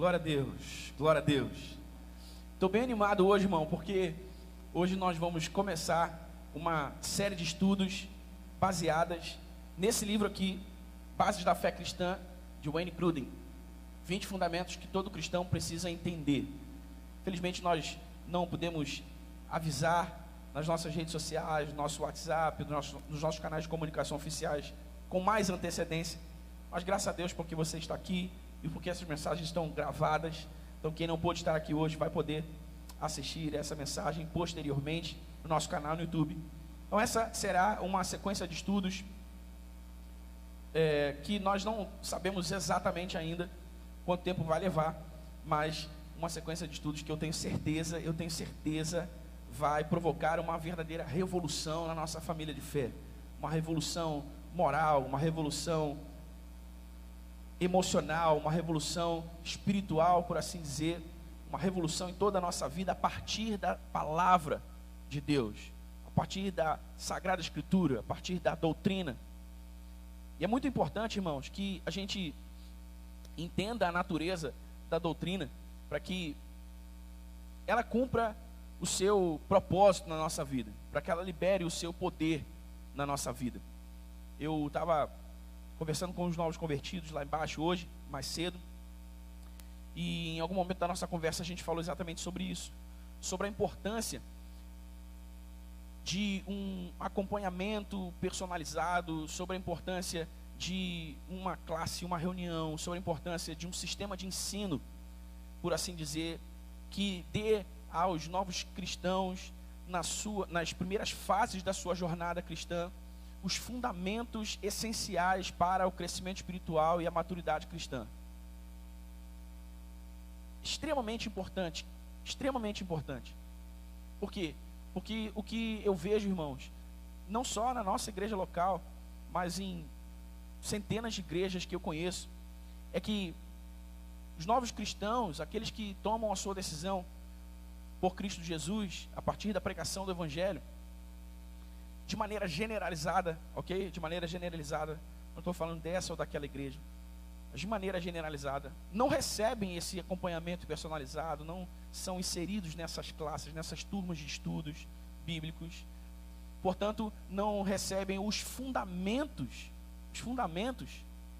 Glória a Deus, glória a Deus. Estou bem animado hoje, irmão, porque hoje nós vamos começar uma série de estudos baseadas nesse livro aqui, Bases da Fé Cristã, de Wayne Grudem. 20 fundamentos que todo cristão precisa entender. Felizmente nós não podemos avisar nas nossas redes sociais, no nosso WhatsApp, nos nossos canais de comunicação oficiais com mais antecedência, mas graças a Deus porque você está aqui e porque essas mensagens estão gravadas. Então quem não pôde estar aqui hoje vai poder assistir essa mensagem posteriormente no nosso canal no YouTube. Então essa será uma sequência de estudos que nós não sabemos exatamente ainda quanto tempo vai levar, mas uma sequência de estudos que eu tenho certeza vai provocar uma verdadeira revolução na nossa família de fé, uma revolução moral, uma revolução emocional, uma revolução espiritual, por assim dizer, uma revolução em toda a nossa vida a partir da palavra de Deus, a partir da Sagrada Escritura, a partir da doutrina. E é muito importante, irmãos, que a gente entenda a natureza da doutrina para que ela cumpra o seu propósito na nossa vida, para que ela libere o seu poder na nossa vida. Eu estava conversando com os novos convertidos lá embaixo hoje, mais cedo, e em algum momento da nossa conversa a gente falou exatamente sobre isso, sobre a importância de um acompanhamento personalizado, sobre a importância de uma classe, uma reunião, sobre a importância de um sistema de ensino, por assim dizer, que dê aos novos cristãos, nas primeiras fases da sua jornada cristã, os fundamentos essenciais para o crescimento espiritual e a maturidade cristã. Extremamente importante, extremamente importante. Por quê? Porque o que eu vejo, irmãos, não só na nossa igreja local, mas em centenas de igrejas que eu conheço, é que os novos cristãos, aqueles que tomam a sua decisão por Cristo Jesus, a partir da pregação do Evangelho, de maneira generalizada, ok? De maneira generalizada, não estou falando dessa ou daquela igreja, mas de maneira generalizada, não recebem esse acompanhamento personalizado, não são inseridos nessas classes, nessas turmas de estudos bíblicos, portanto, não recebem os fundamentos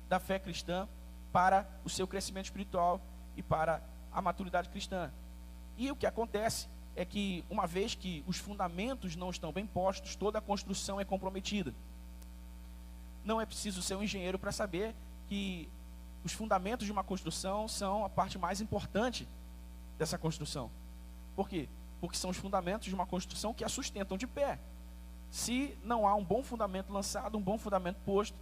da fé cristã para o seu crescimento espiritual e para a maturidade cristã. E o que acontece é que, uma vez que os fundamentos não estão bem postos, toda a construção é comprometida. Não é preciso ser um engenheiro para saber que os fundamentos de uma construção são a parte mais importante dessa construção. Por quê? Porque são os fundamentos de uma construção que a sustentam de pé. Se não há um bom fundamento lançado, um bom fundamento posto,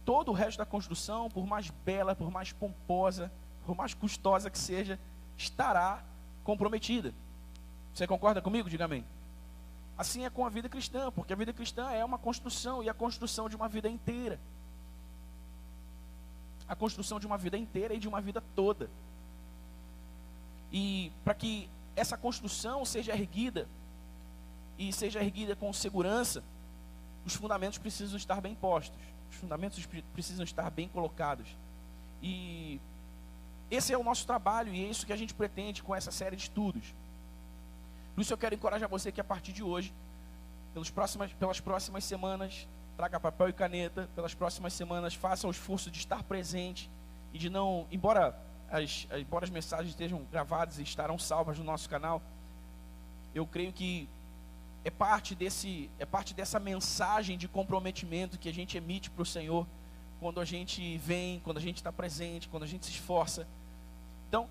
todo o resto da construção, por mais bela, por mais pomposa, por mais custosa que seja, estará comprometida. Você concorda comigo? Diga amém. Assim é com a vida cristã, porque a vida cristã é uma construção, e a construção de uma vida inteira. A construção de uma vida inteira e de uma vida toda. E para que essa construção seja erguida, e seja erguida com segurança, os fundamentos precisam estar bem postos. Os fundamentos precisam estar bem colocados. E esse é o nosso trabalho, e é isso que a gente pretende com essa série de estudos. Por isso eu quero encorajar você que a partir de hoje, pelas próximas semanas, traga papel e caneta, pelas próximas semanas faça o esforço de estar presente e de não, embora as mensagens estejam gravadas e estarão salvas no nosso canal, eu creio que é parte dessa mensagem de comprometimento que a gente emite para o Senhor quando a gente vem, quando a gente está presente, quando a gente se esforça. Então,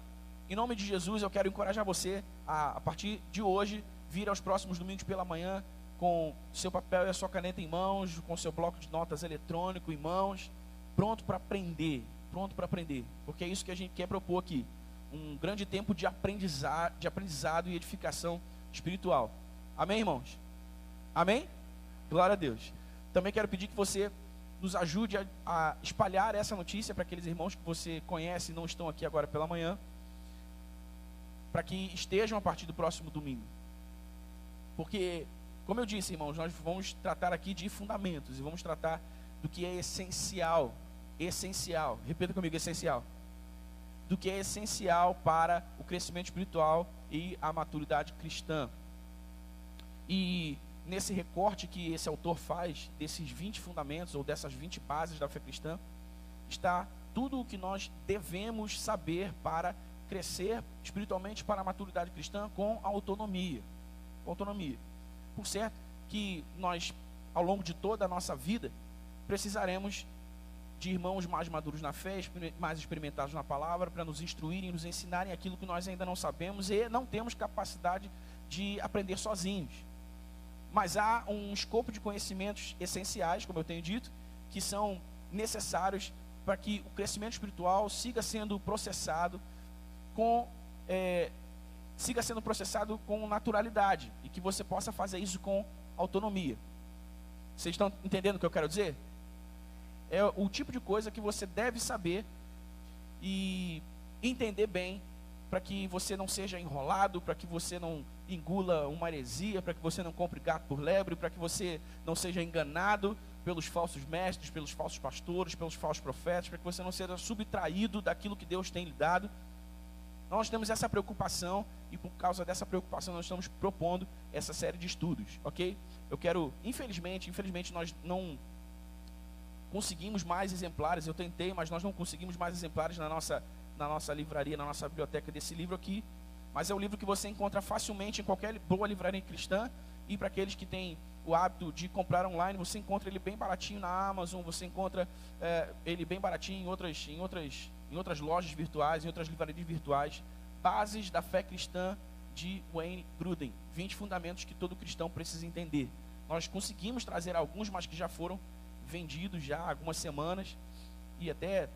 em nome de Jesus, eu quero encorajar você a partir de hoje, vir aos próximos domingos pela manhã com seu papel e a sua caneta em mãos, com seu bloco de notas eletrônico em mãos, pronto para aprender, porque é isso que a gente quer propor aqui, um grande tempo de aprendizado e edificação espiritual. Amém, irmãos? Amém? Glória a Deus. Também quero pedir que você nos ajude a espalhar essa notícia para aqueles irmãos que você conhece e não estão aqui agora pela manhã, para que estejam a partir do próximo domingo. Porque, como eu disse, irmãos, nós vamos tratar aqui de fundamentos e vamos tratar do que é essencial. Repita comigo, essencial. do que é essencial para o crescimento espiritual e a maturidade cristã. E nesse recorte que esse autor faz, desses 20 fundamentos, ou dessas 20 bases da fé cristã, está tudo o que nós devemos saber para crescer espiritualmente para a maturidade cristã com autonomia. Com autonomia. Por certo que nós, ao longo de toda a nossa vida, precisaremos de irmãos mais maduros na fé, mais experimentados na palavra, para nos instruírem, nos ensinarem aquilo que nós ainda não sabemos e não temos capacidade de aprender sozinhos. Mas há um escopo de conhecimentos essenciais, como eu tenho dito, que são necessários para que o crescimento espiritual siga sendo processado com naturalidade e que você possa fazer isso com autonomia. Vocês estão entendendo o que eu quero dizer? É o tipo de coisa que você deve saber e entender bem, para que você não seja enrolado, para que você não engula uma heresia, para que você não compre gato por lebre, para que você não seja enganado pelos falsos mestres, pelos falsos pastores, pelos falsos profetas, para que você não seja subtraído daquilo que Deus tem lhe dado. Nós temos essa preocupação e por causa dessa preocupação nós estamos propondo essa série de estudos, ok? Eu quero, infelizmente nós não conseguimos mais exemplares, eu tentei, mas nós não conseguimos mais exemplares na nossa livraria, na nossa biblioteca desse livro aqui, mas é um livro que você encontra facilmente em qualquer boa livraria cristã, e para aqueles que têm o hábito de comprar online, você encontra ele bem baratinho na Amazon, você encontra ele bem baratinho em outras lojas virtuais, em outras livrarias virtuais. Bases da fé cristã de Wayne Grudem, 20 fundamentos que todo cristão precisa entender. Nós conseguimos trazer alguns, mas que já foram vendidos já há algumas semanas e até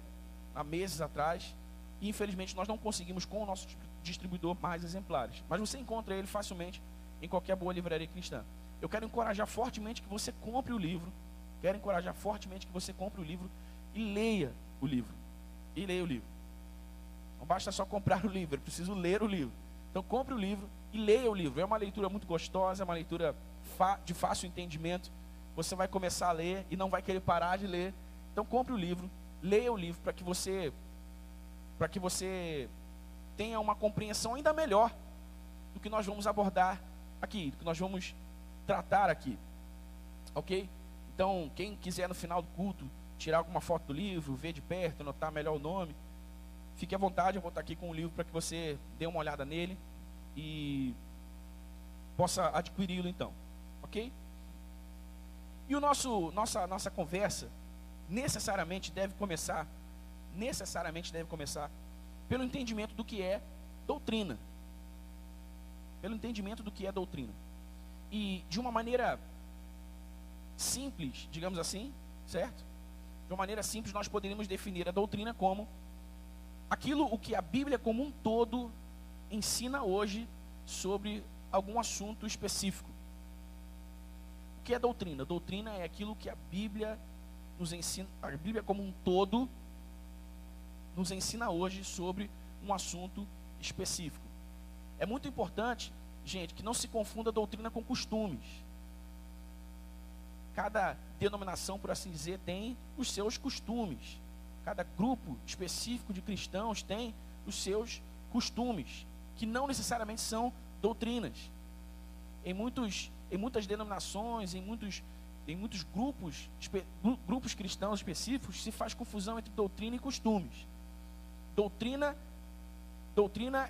há meses atrás, e infelizmente nós não conseguimos com o nosso distribuidor mais exemplares, mas você encontra ele facilmente em qualquer boa livraria cristã. Eu quero encorajar fortemente que você compre o livro, e leia o livro. Não basta só comprar o livro, é preciso ler o livro. Então compre o livro e leia o livro. É uma leitura muito gostosa, é uma leitura de fácil entendimento. Você vai começar a ler e não vai querer parar de ler. Então compre o livro, leia o livro para que você tenha uma compreensão ainda melhor do que nós vamos abordar aqui, do que nós vamos tratar aqui, ok? Então, quem quiser no final do culto tirar alguma foto do livro, ver de perto, anotar melhor o nome, fique à vontade, eu vou estar aqui com o livro para que você dê uma olhada nele e possa adquiri-lo então, ok? E nossa conversa necessariamente deve começar pelo entendimento do que é doutrina. E de uma maneira simples, digamos assim, certo? De uma maneira simples, nós poderíamos definir a doutrina como o que a Bíblia como um todo ensina hoje sobre algum assunto específico. O que é doutrina? Doutrina é aquilo que a Bíblia nos ensina, a Bíblia como um todo nos ensina hoje sobre um assunto específico. É muito importante, gente, que não se confunda doutrina com costumes. Cada denominação, por assim dizer, tem os seus costumes. Cada grupo específico de cristãos tem os seus costumes, que não necessariamente são doutrinas. Em muitas denominações, em muitos grupos cristãos específicos, se faz confusão entre doutrina e costumes. Doutrina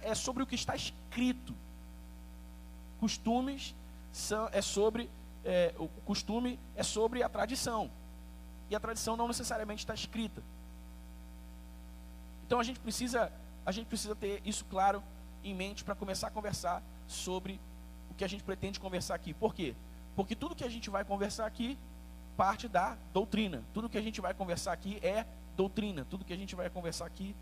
é sobre o que está escrito. Costumes o costume é sobre a tradição. E a tradição não necessariamente está escrita. Então a gente precisa ter isso claro em mente para começar a conversar sobre o que a gente pretende conversar aqui. Por quê? Porque tudo que a gente vai conversar aqui parte da doutrina. Tudo que a gente vai conversar aqui é doutrina. Tudo que a gente vai conversar aqui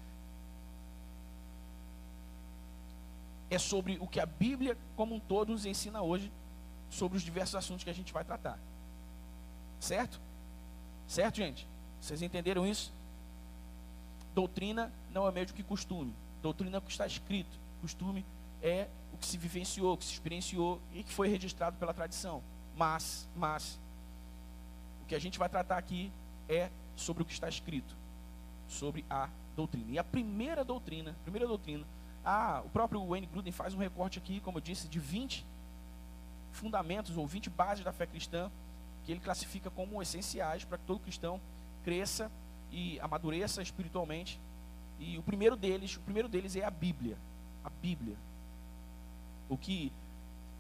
é sobre o que a Bíblia como um todo nos ensina hoje sobre os diversos assuntos que a gente vai tratar. Certo? Certo, gente? Vocês entenderam isso? Doutrina não é mesmo que costume. Doutrina é o que está escrito. Costume é o que se vivenciou, o que se experienciou e que foi registrado pela tradição. Mas o que a gente vai tratar aqui é sobre o que está escrito. sobre a doutrina. E a primeira doutrina, o próprio Wayne Grudem faz um recorte aqui, como eu disse, de 20 fundamentos ou 20 bases da fé cristã, que ele classifica como essenciais para que todo cristão cresça e amadureça espiritualmente. E o primeiro deles é a Bíblia. A Bíblia. O que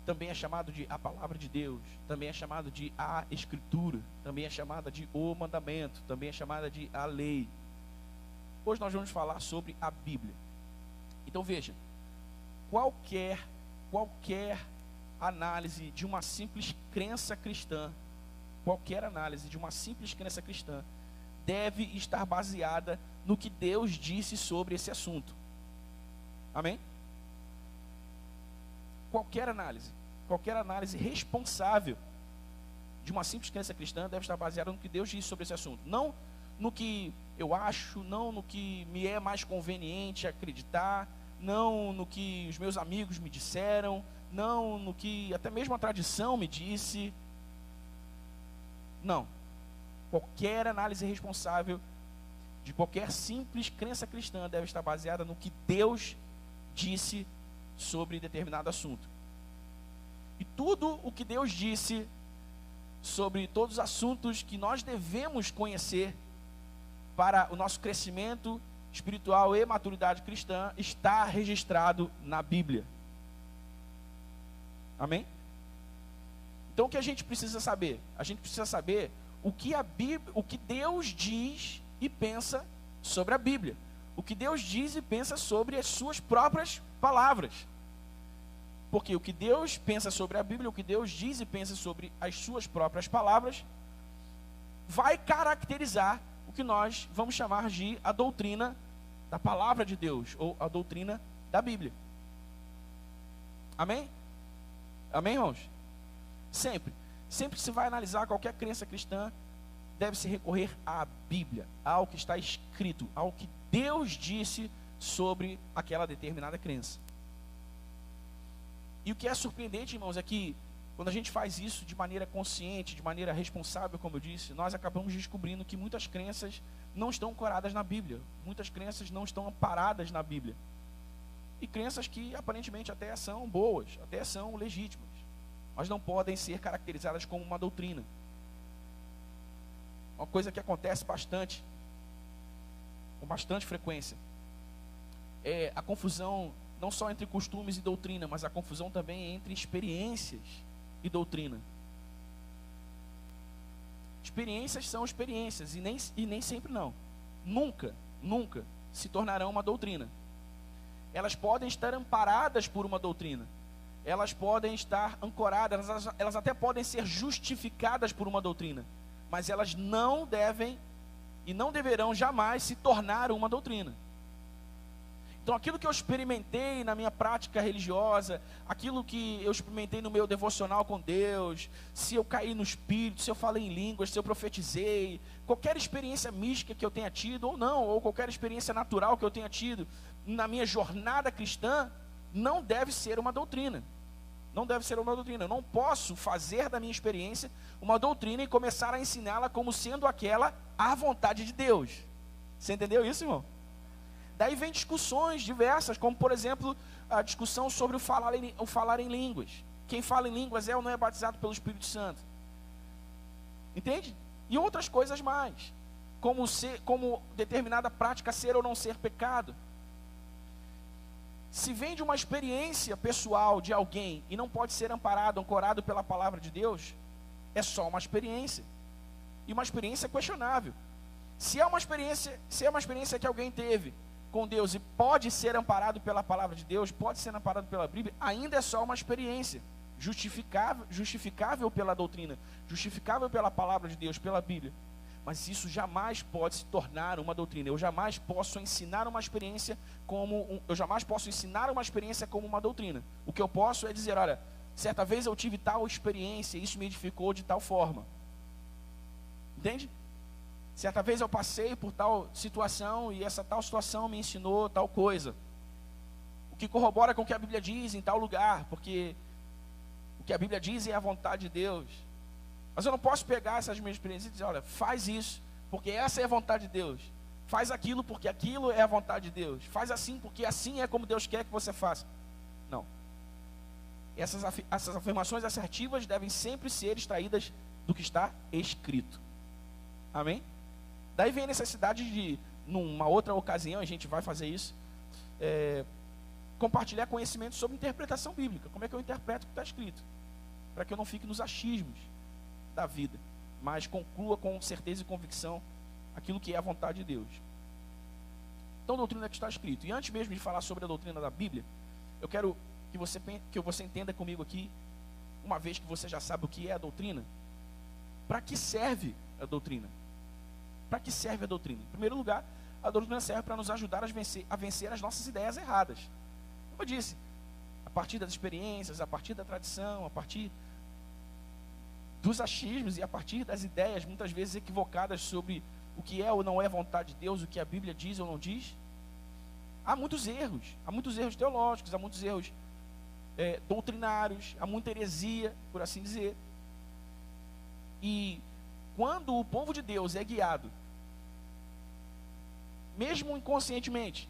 também é chamado de a palavra de Deus, também é chamado de a Escritura, também é chamada de o mandamento, também é chamada de a lei. Hoje nós vamos falar sobre a Bíblia. Então veja, qualquer análise de uma simples crença cristã, deve estar baseada no que Deus disse sobre esse assunto. Amém? Qualquer análise responsável de uma simples crença cristã deve estar baseada no que Deus disse sobre esse assunto. Não no que eu acho, não no que me é mais conveniente acreditar, não no que os meus amigos me disseram, não no que até mesmo a tradição me disse. Não. Qualquer análise responsável de qualquer simples crença cristã deve estar baseada no que Deus disse sobre determinado assunto. E tudo o que Deus disse sobre todos os assuntos que nós devemos conhecer para o nosso crescimento espiritual e maturidade cristã está registrado na Bíblia. Amém? Então o que a gente precisa saber? A gente precisa saber o que Deus diz e pensa sobre a Bíblia. O que Deus diz e pensa sobre as suas próprias palavras. Porque o que Deus pensa sobre a Bíblia, o que Deus diz e pensa sobre as suas próprias palavras, vai caracterizar o que nós vamos chamar de a doutrina da palavra de Deus, ou a doutrina da Bíblia. Amém? Amém, irmãos? Sempre que se vai analisar qualquer crença cristã, deve-se recorrer à Bíblia, ao que está escrito, ao que Deus disse sobre aquela determinada crença. E o que é surpreendente, irmãos, é que quando a gente faz isso de maneira consciente, de maneira responsável, como eu disse, nós acabamos descobrindo que muitas crenças não estão ancoradas na Bíblia. Muitas crenças não estão amparadas na Bíblia. E crenças que aparentemente até são boas, até são legítimas, mas não podem ser caracterizadas como uma doutrina. Uma coisa que acontece bastante, com bastante frequência, é a confusão não só entre costumes e doutrina, mas a confusão também entre experiências e doutrina. Experiências são experiências e nem sempre não. Nunca se tornarão uma doutrina. Elas podem estar amparadas por uma doutrina. Elas podem estar ancoradas, elas até podem ser justificadas por uma doutrina. Mas elas não devem e não deverão jamais se tornar uma doutrina. Então aquilo que eu experimentei na minha prática religiosa, aquilo que eu experimentei no meu devocional com Deus, se eu caí no Espírito, se eu falei em línguas, se eu profetizei, qualquer experiência mística que eu tenha tido ou não, ou qualquer experiência natural que eu tenha tido na minha jornada cristã, não deve ser uma doutrina. Não deve ser uma doutrina. Eu não posso fazer da minha experiência uma doutrina e começar a ensiná-la como sendo aquela a vontade de Deus. Você entendeu isso, irmão? Daí vem discussões diversas, como por exemplo, a discussão sobre o falar em línguas. Quem fala em línguas é ou não é batizado pelo Espírito Santo. Entende? E outras coisas mais, como determinada prática ser ou não ser pecado. Se vem de uma experiência pessoal de alguém e não pode ser ancorado pela palavra de Deus, é só uma experiência. E uma experiência questionável. Se é uma experiência que alguém teve com Deus e pode ser amparado pela palavra de Deus, pode ser amparado pela Bíblia, ainda é só uma experiência justificável pela doutrina, justificável pela palavra de Deus, pela Bíblia. Mas isso jamais pode se tornar uma doutrina. Eu jamais posso ensinar uma experiência como uma doutrina. O que eu posso é dizer, olha, certa vez eu tive tal experiência, isso me edificou de tal forma. Entende? Certa vez eu passei por tal situação e essa tal situação me ensinou tal coisa. O que corrobora com o que a Bíblia diz em tal lugar, porque o que a Bíblia diz é a vontade de Deus. Mas eu não posso pegar essas minhas experiências e dizer, olha, faz isso, porque essa é a vontade de Deus. faz aquilo porque aquilo é a vontade de Deus, faz assim porque assim é como Deus quer que você faça. Não. Essas afirmações assertivas devem sempre ser extraídas do que está escrito. Amém? Daí vem a necessidade de, numa outra ocasião, a gente vai fazer isso, compartilhar conhecimento sobre interpretação bíblica. Como é que eu interpreto o que está escrito? Para que eu não fique nos achismos da vida, mas conclua com certeza e convicção aquilo que é a vontade de Deus. Então, doutrina que está escrito. E antes mesmo de falar sobre a doutrina da Bíblia, eu quero que você entenda comigo aqui, uma vez que você já sabe o que é a doutrina, para que serve a doutrina? Para que serve a doutrina? Em primeiro lugar, a doutrina serve para nos ajudar a vencer as nossas ideias erradas. Como eu disse, a partir das experiências, a partir da tradição, a partir dos achismos e a partir das ideias muitas vezes equivocadas sobre o que é ou não é vontade de Deus, o que a Bíblia diz ou não diz. Há muitos erros teológicos, há muitos erros doutrinários, há muita heresia, por assim dizer. E quando o povo de Deus é guiado, mesmo inconscientemente,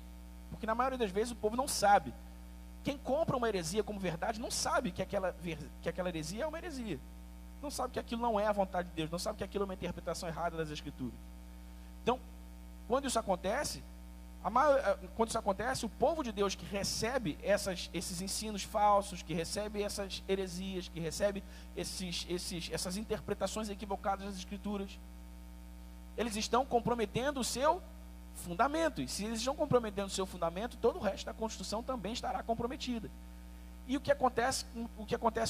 porque na maioria das vezes o povo não sabe, quem compra uma heresia como verdade não sabe que aquela heresia é uma heresia, não sabe que aquilo não é a vontade de Deus, não sabe que aquilo é uma interpretação errada das Escrituras. Então, quando isso acontece, o povo de Deus que recebe esses ensinos falsos, que recebe essas heresias, que recebe essas interpretações equivocadas das Escrituras, eles estão comprometendo o seu fundamento. E se eles estão comprometendo o seu fundamento, todo o resto da construção também estará comprometida. E o que acontece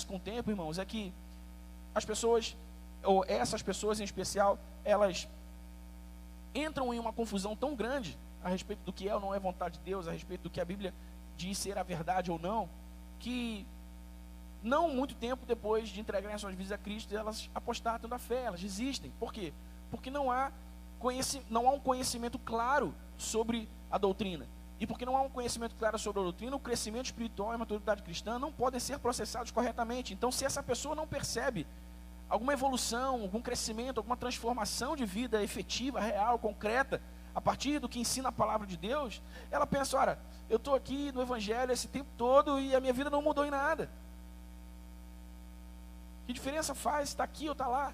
com o tempo, irmãos, é que as pessoas, ou essas pessoas em especial, elas entram em uma confusão tão grande a respeito do que é ou não é vontade de Deus, a respeito do que a Bíblia diz ser a verdade ou não, que não muito tempo depois de entregarem suas vidas a Cristo, elas apostatam da fé, elas desistem. Por quê? Porque não há um conhecimento claro sobre a doutrina. E porque não há um conhecimento claro sobre a doutrina, o crescimento espiritual e a maturidade cristã não podem ser processados corretamente. Então, se essa pessoa não percebe alguma evolução, algum crescimento, alguma transformação de vida efetiva, real, concreta, a partir do que ensina a palavra de Deus, ela pensa, olha, eu estou aqui no Evangelho esse tempo todo e a minha vida não mudou em nada. Que diferença faz estar aqui ou estar lá?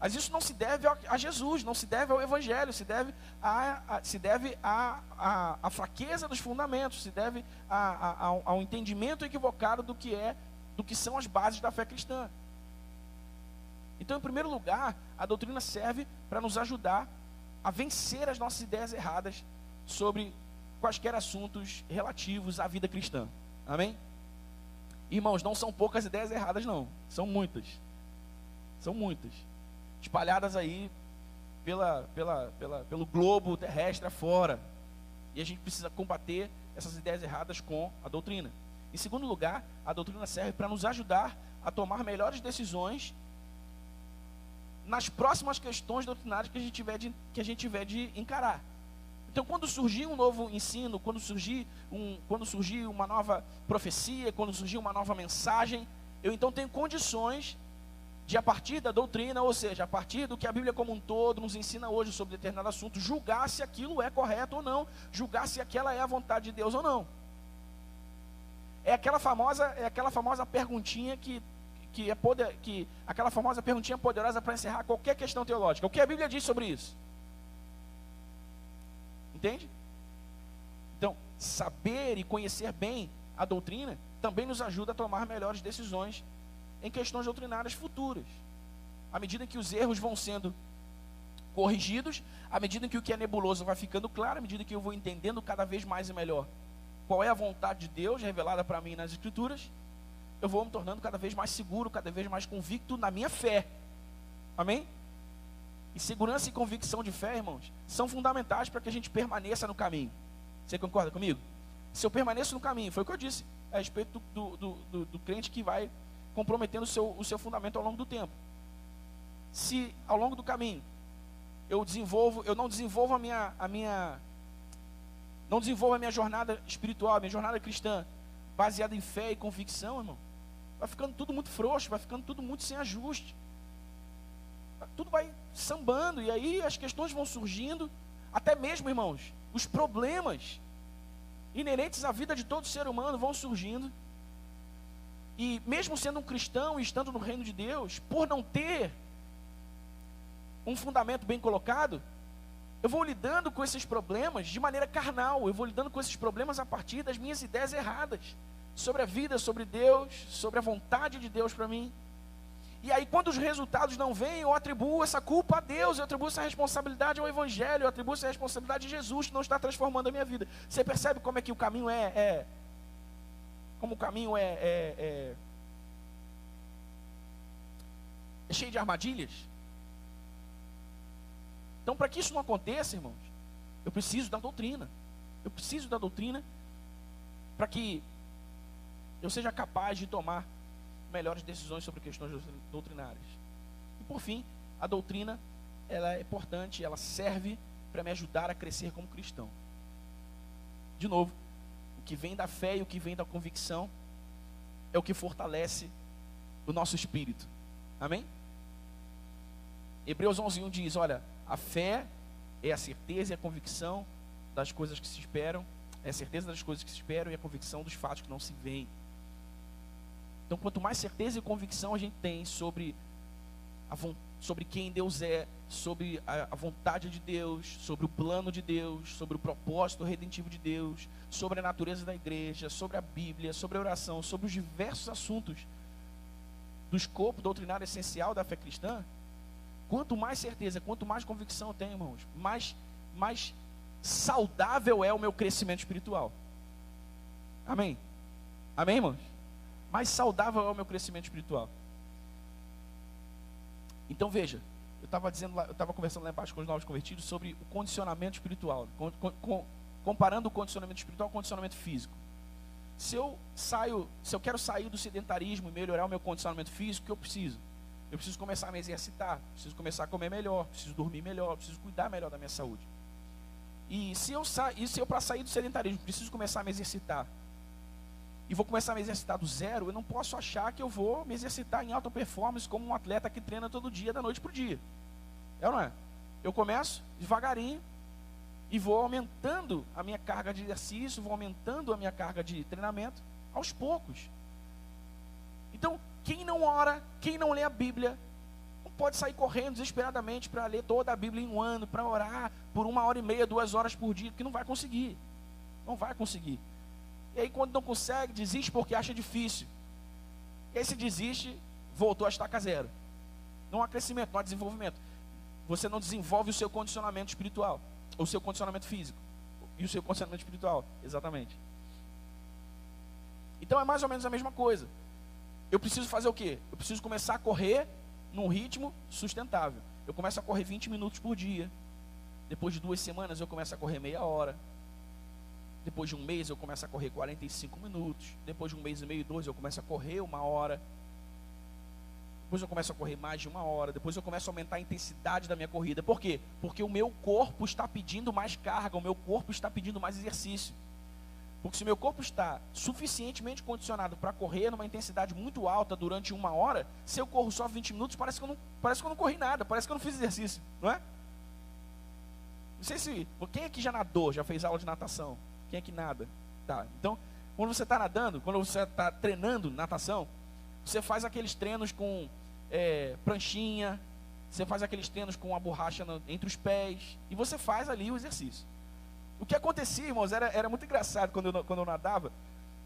Mas isso não se deve a Jesus, não se deve ao Evangelho, se deve à fraqueza dos fundamentos, se deve ao entendimento equivocado do que são as bases da fé cristã. Então, em primeiro lugar, a doutrina serve para nos ajudar a vencer as nossas ideias erradas sobre quaisquer assuntos relativos à vida cristã. Amém? Irmãos, não são poucas ideias erradas, não. São muitas. São muitas. Espalhadas aí pelo globo terrestre afora. E a gente precisa combater essas ideias erradas com a doutrina. Em segundo lugar, a doutrina serve para nos ajudar a tomar melhores decisões nas próximas questões doutrinárias que a gente tiver de encarar. Então, quando surgir um novo ensino, quando surgir uma nova profecia, quando surgir uma nova mensagem, eu então tenho condições de, a partir da doutrina, ou seja, a partir do que a Bíblia como um todo nos ensina hoje sobre determinado assunto, julgar se aquilo é correto ou não, julgar se aquela é a vontade de Deus ou não. É aquela famosa perguntinha aquela famosa perguntinha poderosa para encerrar qualquer questão teológica. O que a Bíblia diz sobre isso? Entende? Então, saber e conhecer bem a doutrina também nos ajuda a tomar melhores decisões em questões doutrinárias futuras. À medida que os erros vão sendo corrigidos, à medida que o que é nebuloso vai ficando claro, à medida que eu vou entendendo cada vez mais e melhor qual é a vontade de Deus revelada para mim nas Escrituras, eu vou me tornando cada vez mais seguro, cada vez mais convicto na minha fé. Amém? E segurança e convicção de fé, irmãos, são fundamentais para que a gente permaneça no caminho. Você concorda comigo? Se eu permaneço no caminho, foi o que eu disse a respeito do crente que vai comprometendo o seu fundamento ao longo do tempo. Se ao longo do caminho eu não desenvolvo a minha jornada espiritual, a minha jornada cristã, baseada em fé e convicção, irmão, vai ficando tudo muito frouxo, vai ficando tudo muito sem ajuste. Tudo vai sambando, e aí as questões vão surgindo, até mesmo, irmãos, os problemas inerentes à vida de todo ser humano vão surgindo. E mesmo sendo um cristão e estando no reino de Deus, por não ter um fundamento bem colocado, eu vou lidando com esses problemas de maneira carnal. Eu vou lidando com esses problemas a partir das minhas ideias erradas sobre a vida, sobre Deus, sobre a vontade de Deus para mim. E aí, quando os resultados não vêm, eu atribuo essa culpa a Deus, eu atribuo essa responsabilidade ao Evangelho, eu atribuo essa responsabilidade a Jesus, que não está transformando a minha vida. Você percebe como é que o caminho como o caminho é cheio de armadilhas? Então, para que isso não aconteça, irmãos, eu preciso da doutrina. Eu preciso da doutrina para que eu seja capaz de tomar melhores decisões sobre questões doutrinárias. E por fim, a doutrina, ela é importante, ela serve para me ajudar a crescer como cristão. De novo, o que vem da fé e o que vem da convicção é o que fortalece o nosso espírito. Amém? Hebreus 11:1 diz, olha, a fé é a certeza e a convicção das coisas que se esperam, é a certeza das coisas que se esperam e a convicção dos fatos que não se veem. Então, quanto mais certeza e convicção a gente tem sobre quem Deus é, sobre a vontade de Deus, sobre o plano de Deus, sobre o propósito redentivo de Deus, sobre a natureza da igreja, sobre a Bíblia, sobre a oração, sobre os diversos assuntos do escopo doutrinário essencial da fé cristã, quanto mais certeza, quanto mais convicção eu tenho, irmãos, mais saudável é o meu crescimento espiritual. Amém? Amém, irmãos? Mais saudável é o meu crescimento espiritual. Então veja, eu estava conversando lá embaixo com os novos convertidos sobre o condicionamento espiritual, comparando o condicionamento espiritual com o condicionamento físico. Se eu quero sair do sedentarismo e melhorar o meu condicionamento físico, o que eu preciso? Eu preciso começar a me exercitar, preciso começar a comer melhor, preciso dormir melhor, preciso cuidar melhor da minha saúde. E se eu para sair do sedentarismo preciso começar a me exercitar, e vou começar a me exercitar do zero, eu não posso achar que eu vou me exercitar em alta performance como um atleta que treina todo dia, da noite para o dia. É ou não é? Eu começo devagarinho e vou aumentando a minha carga de exercício, vou aumentando a minha carga de treinamento aos poucos. Então, quem não ora, quem não lê a Bíblia, não pode sair correndo desesperadamente para ler toda a Bíblia em um ano, para orar por 1h30, 2 horas por dia, que não vai conseguir. Não vai conseguir. E aí, quando não consegue, desiste porque acha difícil. Esse desiste, voltou a estaca zero. Não há crescimento, não há desenvolvimento. Você não desenvolve o seu condicionamento espiritual, o seu condicionamento físico e o seu condicionamento espiritual, exatamente. Então é mais ou menos a mesma coisa. Eu preciso fazer o quê? Eu preciso começar a correr num ritmo sustentável. Eu começo a correr 20 minutos por dia. Depois de 2 semanas eu começo a correr meia hora. Depois de um mês eu começo a correr 45 minutos. Depois de 1 mês e meio, 2, eu começo a correr 1 hora. Depois eu começo a correr mais de 1 hora. Depois eu começo a aumentar a intensidade da minha corrida. Por quê? Porque o meu corpo está pedindo mais carga. O meu corpo está pedindo mais exercício. Porque se o meu corpo está suficientemente condicionado para correr numa intensidade muito alta durante 1 hora, se eu corro só 20 minutos, parece que eu não corri nada. Parece que eu não fiz exercício. Não é? Não sei se... Quem aqui já nadou? Já fez aula de natação? Quem é que nada? Tá, então, quando você está nadando, quando você está treinando natação, você faz aqueles treinos com pranchinha, você faz aqueles treinos com a borracha entre os pés, e você faz ali o exercício. O que acontecia, irmãos, era muito engraçado quando eu nadava,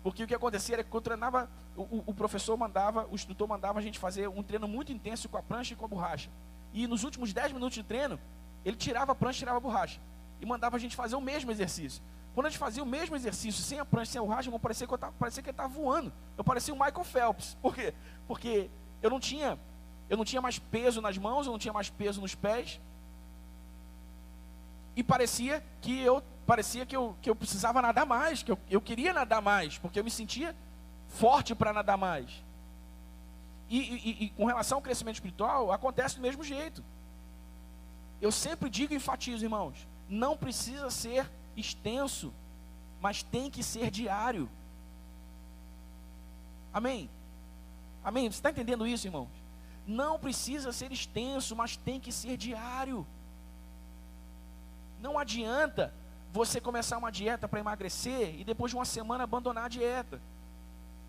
porque o que acontecia era que quando eu treinava, o professor mandava, o instrutor mandava a gente fazer um treino muito intenso com a prancha e com a borracha. E nos últimos 10 minutos de treino, ele tirava a prancha e tirava a borracha, e mandava a gente fazer o mesmo exercício. Quando a gente fazia o mesmo exercício, sem a prancha, sem a borracha, parecia que ele estava voando. Eu parecia o Michael Phelps. Por quê? Porque eu não tinha mais peso nas mãos, eu não tinha mais peso nos pés. E parecia que eu precisava nadar mais, que eu queria nadar mais, porque eu me sentia forte para nadar mais. E com relação ao crescimento espiritual, acontece do mesmo jeito. Eu sempre digo e enfatizo, irmãos, não precisa ser extenso, mas tem que ser diário. Amém? Amém? Você está entendendo isso, irmãos? Não precisa ser extenso, mas tem que ser diário. Não adianta você começar uma dieta para emagrecer e depois de uma semana abandonar a dieta.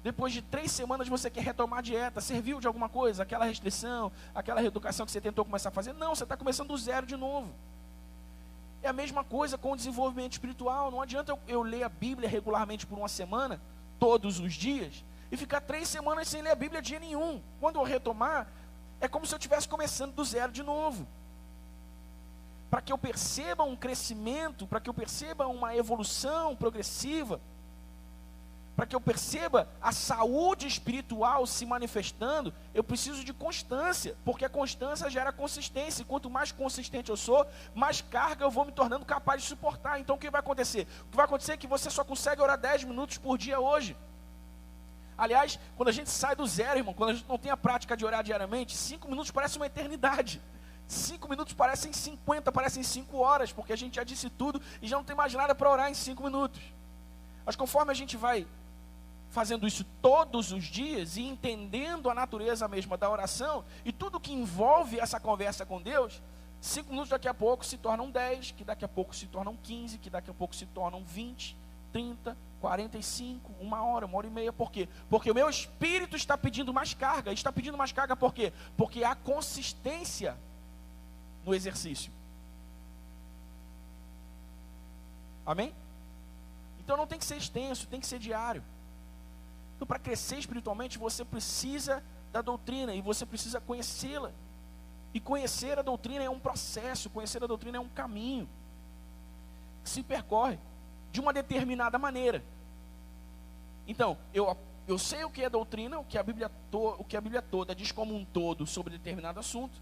Depois de 3 semanas você quer retomar a dieta. Serviu de alguma coisa? Aquela restrição, aquela reeducação que você tentou começar a fazer? Não, você está começando do zero de novo. É a mesma coisa com o desenvolvimento espiritual. Não adianta eu ler a Bíblia regularmente por uma semana, todos os dias, e ficar 3 semanas sem ler a Bíblia dia nenhum. Quando eu retomar, é como se eu estivesse começando do zero de novo. Para que eu perceba um crescimento, para que eu perceba uma evolução progressiva, para que eu perceba a saúde espiritual se manifestando, eu preciso de constância, porque a constância gera consistência, e quanto mais consistente eu sou, mais carga eu vou me tornando capaz de suportar. Então o que vai acontecer? O que vai acontecer é que você só consegue orar 10 minutos por dia hoje. Aliás, quando a gente sai do zero, irmão, quando a gente não tem a prática de orar diariamente, 5 minutos parece uma eternidade. 5 minutos parecem 50, parecem 5 horas, porque a gente já disse tudo e já não tem mais nada para orar em 5 minutos. Mas conforme a gente vai fazendo isso todos os dias e entendendo a natureza mesma da oração e tudo que envolve essa conversa com Deus, 5 minutos daqui a pouco se tornam 10, que daqui a pouco se tornam 15, que daqui a pouco se tornam 20, 30, 45, 1 hora, 1h30. Por quê? Porque o meu espírito está pedindo mais carga. Está pedindo mais carga por quê? Porque há consistência no exercício. Amém? Então não tem que ser extenso, tem que ser diário. Então, para crescer espiritualmente, você precisa da doutrina e você precisa conhecê-la. E conhecer a doutrina é um processo, conhecer a doutrina é um caminho que se percorre de uma determinada maneira. Então, eu sei o que é doutrina, o que a Bíblia toda diz como um todo sobre determinado assunto.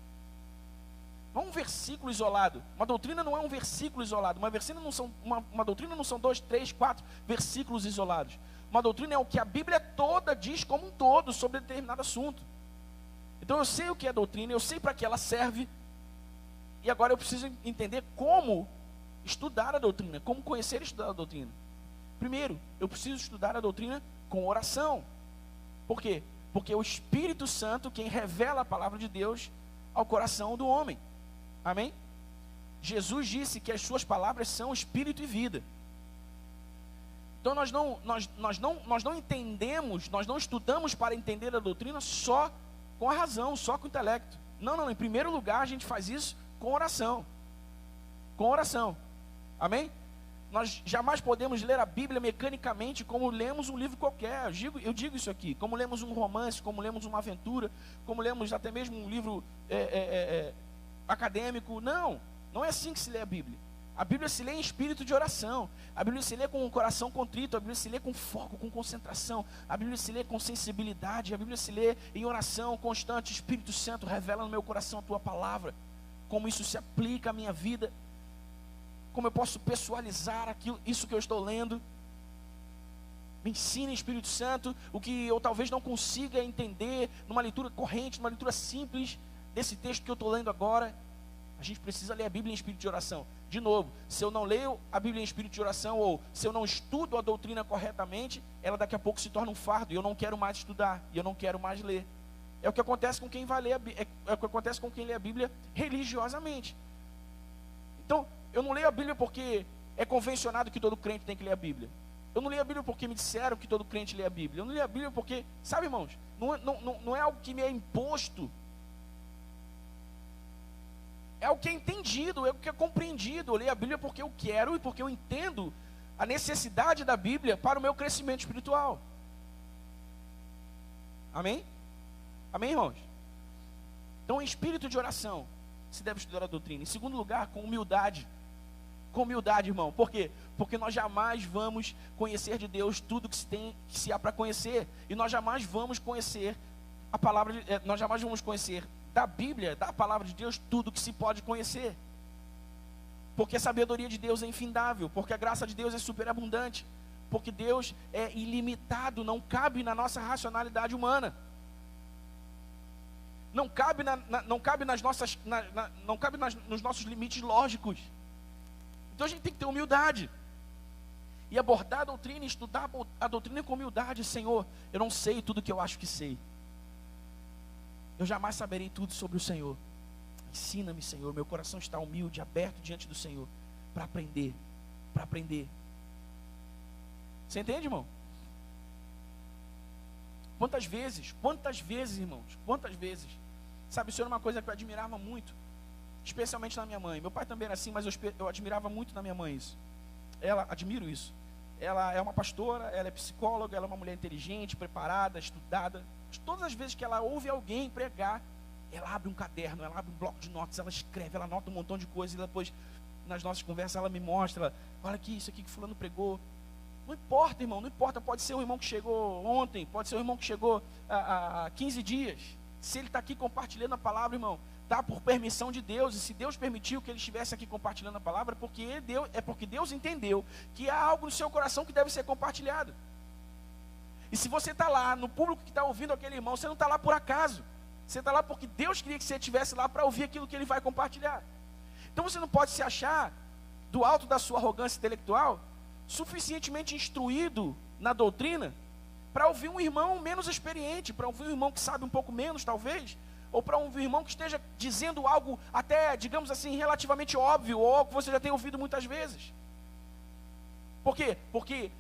Não é um versículo isolado. Uma doutrina não é um versículo isolado. Uma doutrina não são 2, 3, 4 versículos isolados. Uma doutrina é o que a Bíblia toda diz como um todo sobre determinado assunto. Então eu sei o que é doutrina, eu sei para que ela serve. E agora eu preciso entender como estudar a doutrina, como conhecer e estudar a doutrina. Primeiro, eu preciso estudar a doutrina com oração. Por quê? Porque é o Espírito Santo quem revela a palavra de Deus ao coração do homem. Amém? Jesus disse que as suas palavras são espírito e vida. Então nós não entendemos, nós não estudamos para entender a doutrina só com a razão, só com o intelecto. Não, em primeiro lugar a gente faz isso com oração. Com oração. Amém? Nós jamais podemos ler a Bíblia mecanicamente como lemos um livro qualquer. Eu digo isso aqui, como lemos um romance, como lemos uma aventura, como lemos até mesmo um livro acadêmico. Não é assim que se lê a Bíblia. A Bíblia se lê em espírito de oração. A Bíblia se lê com o coração contrito. A Bíblia se lê com foco, com concentração. A Bíblia se lê com sensibilidade. A Bíblia se lê em oração constante. Espírito Santo, revela no meu coração a tua palavra. Como isso se aplica à minha vida. Como eu posso pessoalizar isso que eu estou lendo. Me ensina, Espírito Santo, o que eu talvez não consiga entender numa leitura corrente, numa leitura simples desse texto que eu estou lendo agora. A gente precisa ler a Bíblia em espírito de oração. De novo, se eu não leio a Bíblia em espírito de oração, ou se eu não estudo a doutrina corretamente, ela daqui a pouco se torna um fardo, e eu não quero mais estudar, e eu não quero mais ler. É o que acontece com quem vai ler é o que acontece com quem lê a Bíblia religiosamente. Então, eu não leio a Bíblia porque é convencionado que todo crente tem que ler a Bíblia. Eu não leio a Bíblia porque me disseram que todo crente lê a Bíblia. Eu não leio a Bíblia porque, sabe, irmãos, não é algo que me é imposto. É o que é entendido, é o que é compreendido. Eu leio a Bíblia porque eu quero e porque eu entendo a necessidade da Bíblia para o meu crescimento espiritual. Amém? Amém, irmãos? Então, em espírito de oração, se deve estudar a doutrina. Em segundo lugar, com humildade. Com humildade, irmão. Por quê? Porque nós jamais vamos conhecer de Deus tudo que se há para conhecer. E nós jamais vamos conhecer a palavra, nós jamais vamos conhecer da Bíblia, da palavra de Deus, tudo que se pode conhecer. Porque a sabedoria de Deus é infindável, porque a graça de Deus é superabundante, porque Deus é ilimitado, não cabe na nossa racionalidade humana. Não cabe nos nossos limites lógicos. Então a gente tem que ter humildade. E abordar a doutrina, estudar a doutrina com humildade. Senhor, eu não sei tudo que eu acho que sei. Eu jamais saberei tudo sobre o Senhor. Ensina-me, Senhor. Meu coração está humilde, aberto diante do Senhor, para aprender, para aprender. Você entende, irmão? Quantas vezes, irmãos, quantas vezes, sabe, isso era uma coisa que eu admirava muito, especialmente na minha mãe. Meu pai também era assim, mas eu admirava muito na minha mãe isso. Admiro isso. Ela é uma pastora, ela é psicóloga, ela é uma mulher inteligente, preparada, estudada. Mas todas as vezes que ela ouve alguém pregar, ela abre um caderno, ela abre um bloco de notas, ela escreve, ela anota um montão de coisas, e depois, nas nossas conversas, ela me mostra, olha aqui, isso aqui que fulano pregou. Não importa, irmão, não importa, pode ser um irmão que chegou ontem, pode ser um irmão que chegou há 15 dias. Se ele está aqui compartilhando a palavra, irmão, está por permissão de Deus, e se Deus permitiu que ele estivesse aqui compartilhando a palavra, é porque Deus entendeu que há algo no seu coração que deve ser compartilhado. E se você está lá, no público que está ouvindo aquele irmão, você não está lá por acaso, você está lá porque Deus queria que você estivesse lá para ouvir aquilo que ele vai compartilhar. Então você não pode se achar, do alto da sua arrogância intelectual, suficientemente instruído na doutrina, para ouvir um irmão menos experiente, para ouvir um irmão que sabe um pouco menos, talvez, ou para um irmão que esteja dizendo algo até, digamos assim, relativamente óbvio, ou algo que você já tem ouvido muitas vezes. Por quê?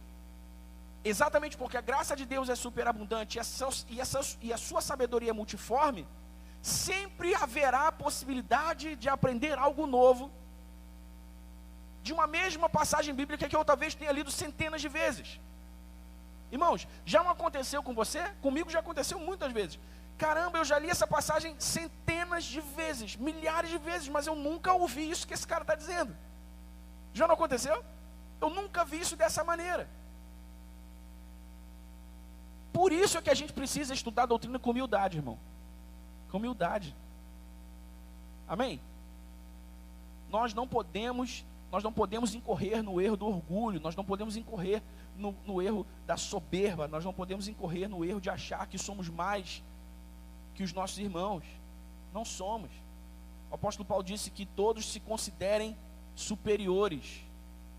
Exatamente porque a graça de Deus é superabundante e a sua sabedoria é multiforme, sempre haverá a possibilidade de aprender algo novo, de uma mesma passagem bíblica que eu talvez tenha lido centenas de vezes. Irmãos, já não aconteceu com você? Comigo já aconteceu muitas vezes. Caramba, eu já li essa passagem centenas de vezes, milhares de vezes, mas eu nunca ouvi isso que esse cara está dizendo. Já não aconteceu? Eu nunca vi isso dessa maneira. Por isso é que a gente precisa estudar a doutrina com humildade, irmão. Com humildade. Amém? Nós não podemos incorrer no erro do orgulho, nós não podemos incorrer no erro da soberba, nós não podemos incorrer no erro de achar que somos mais que os nossos irmãos. Não somos. O apóstolo Paulo disse que todos se considerem superiores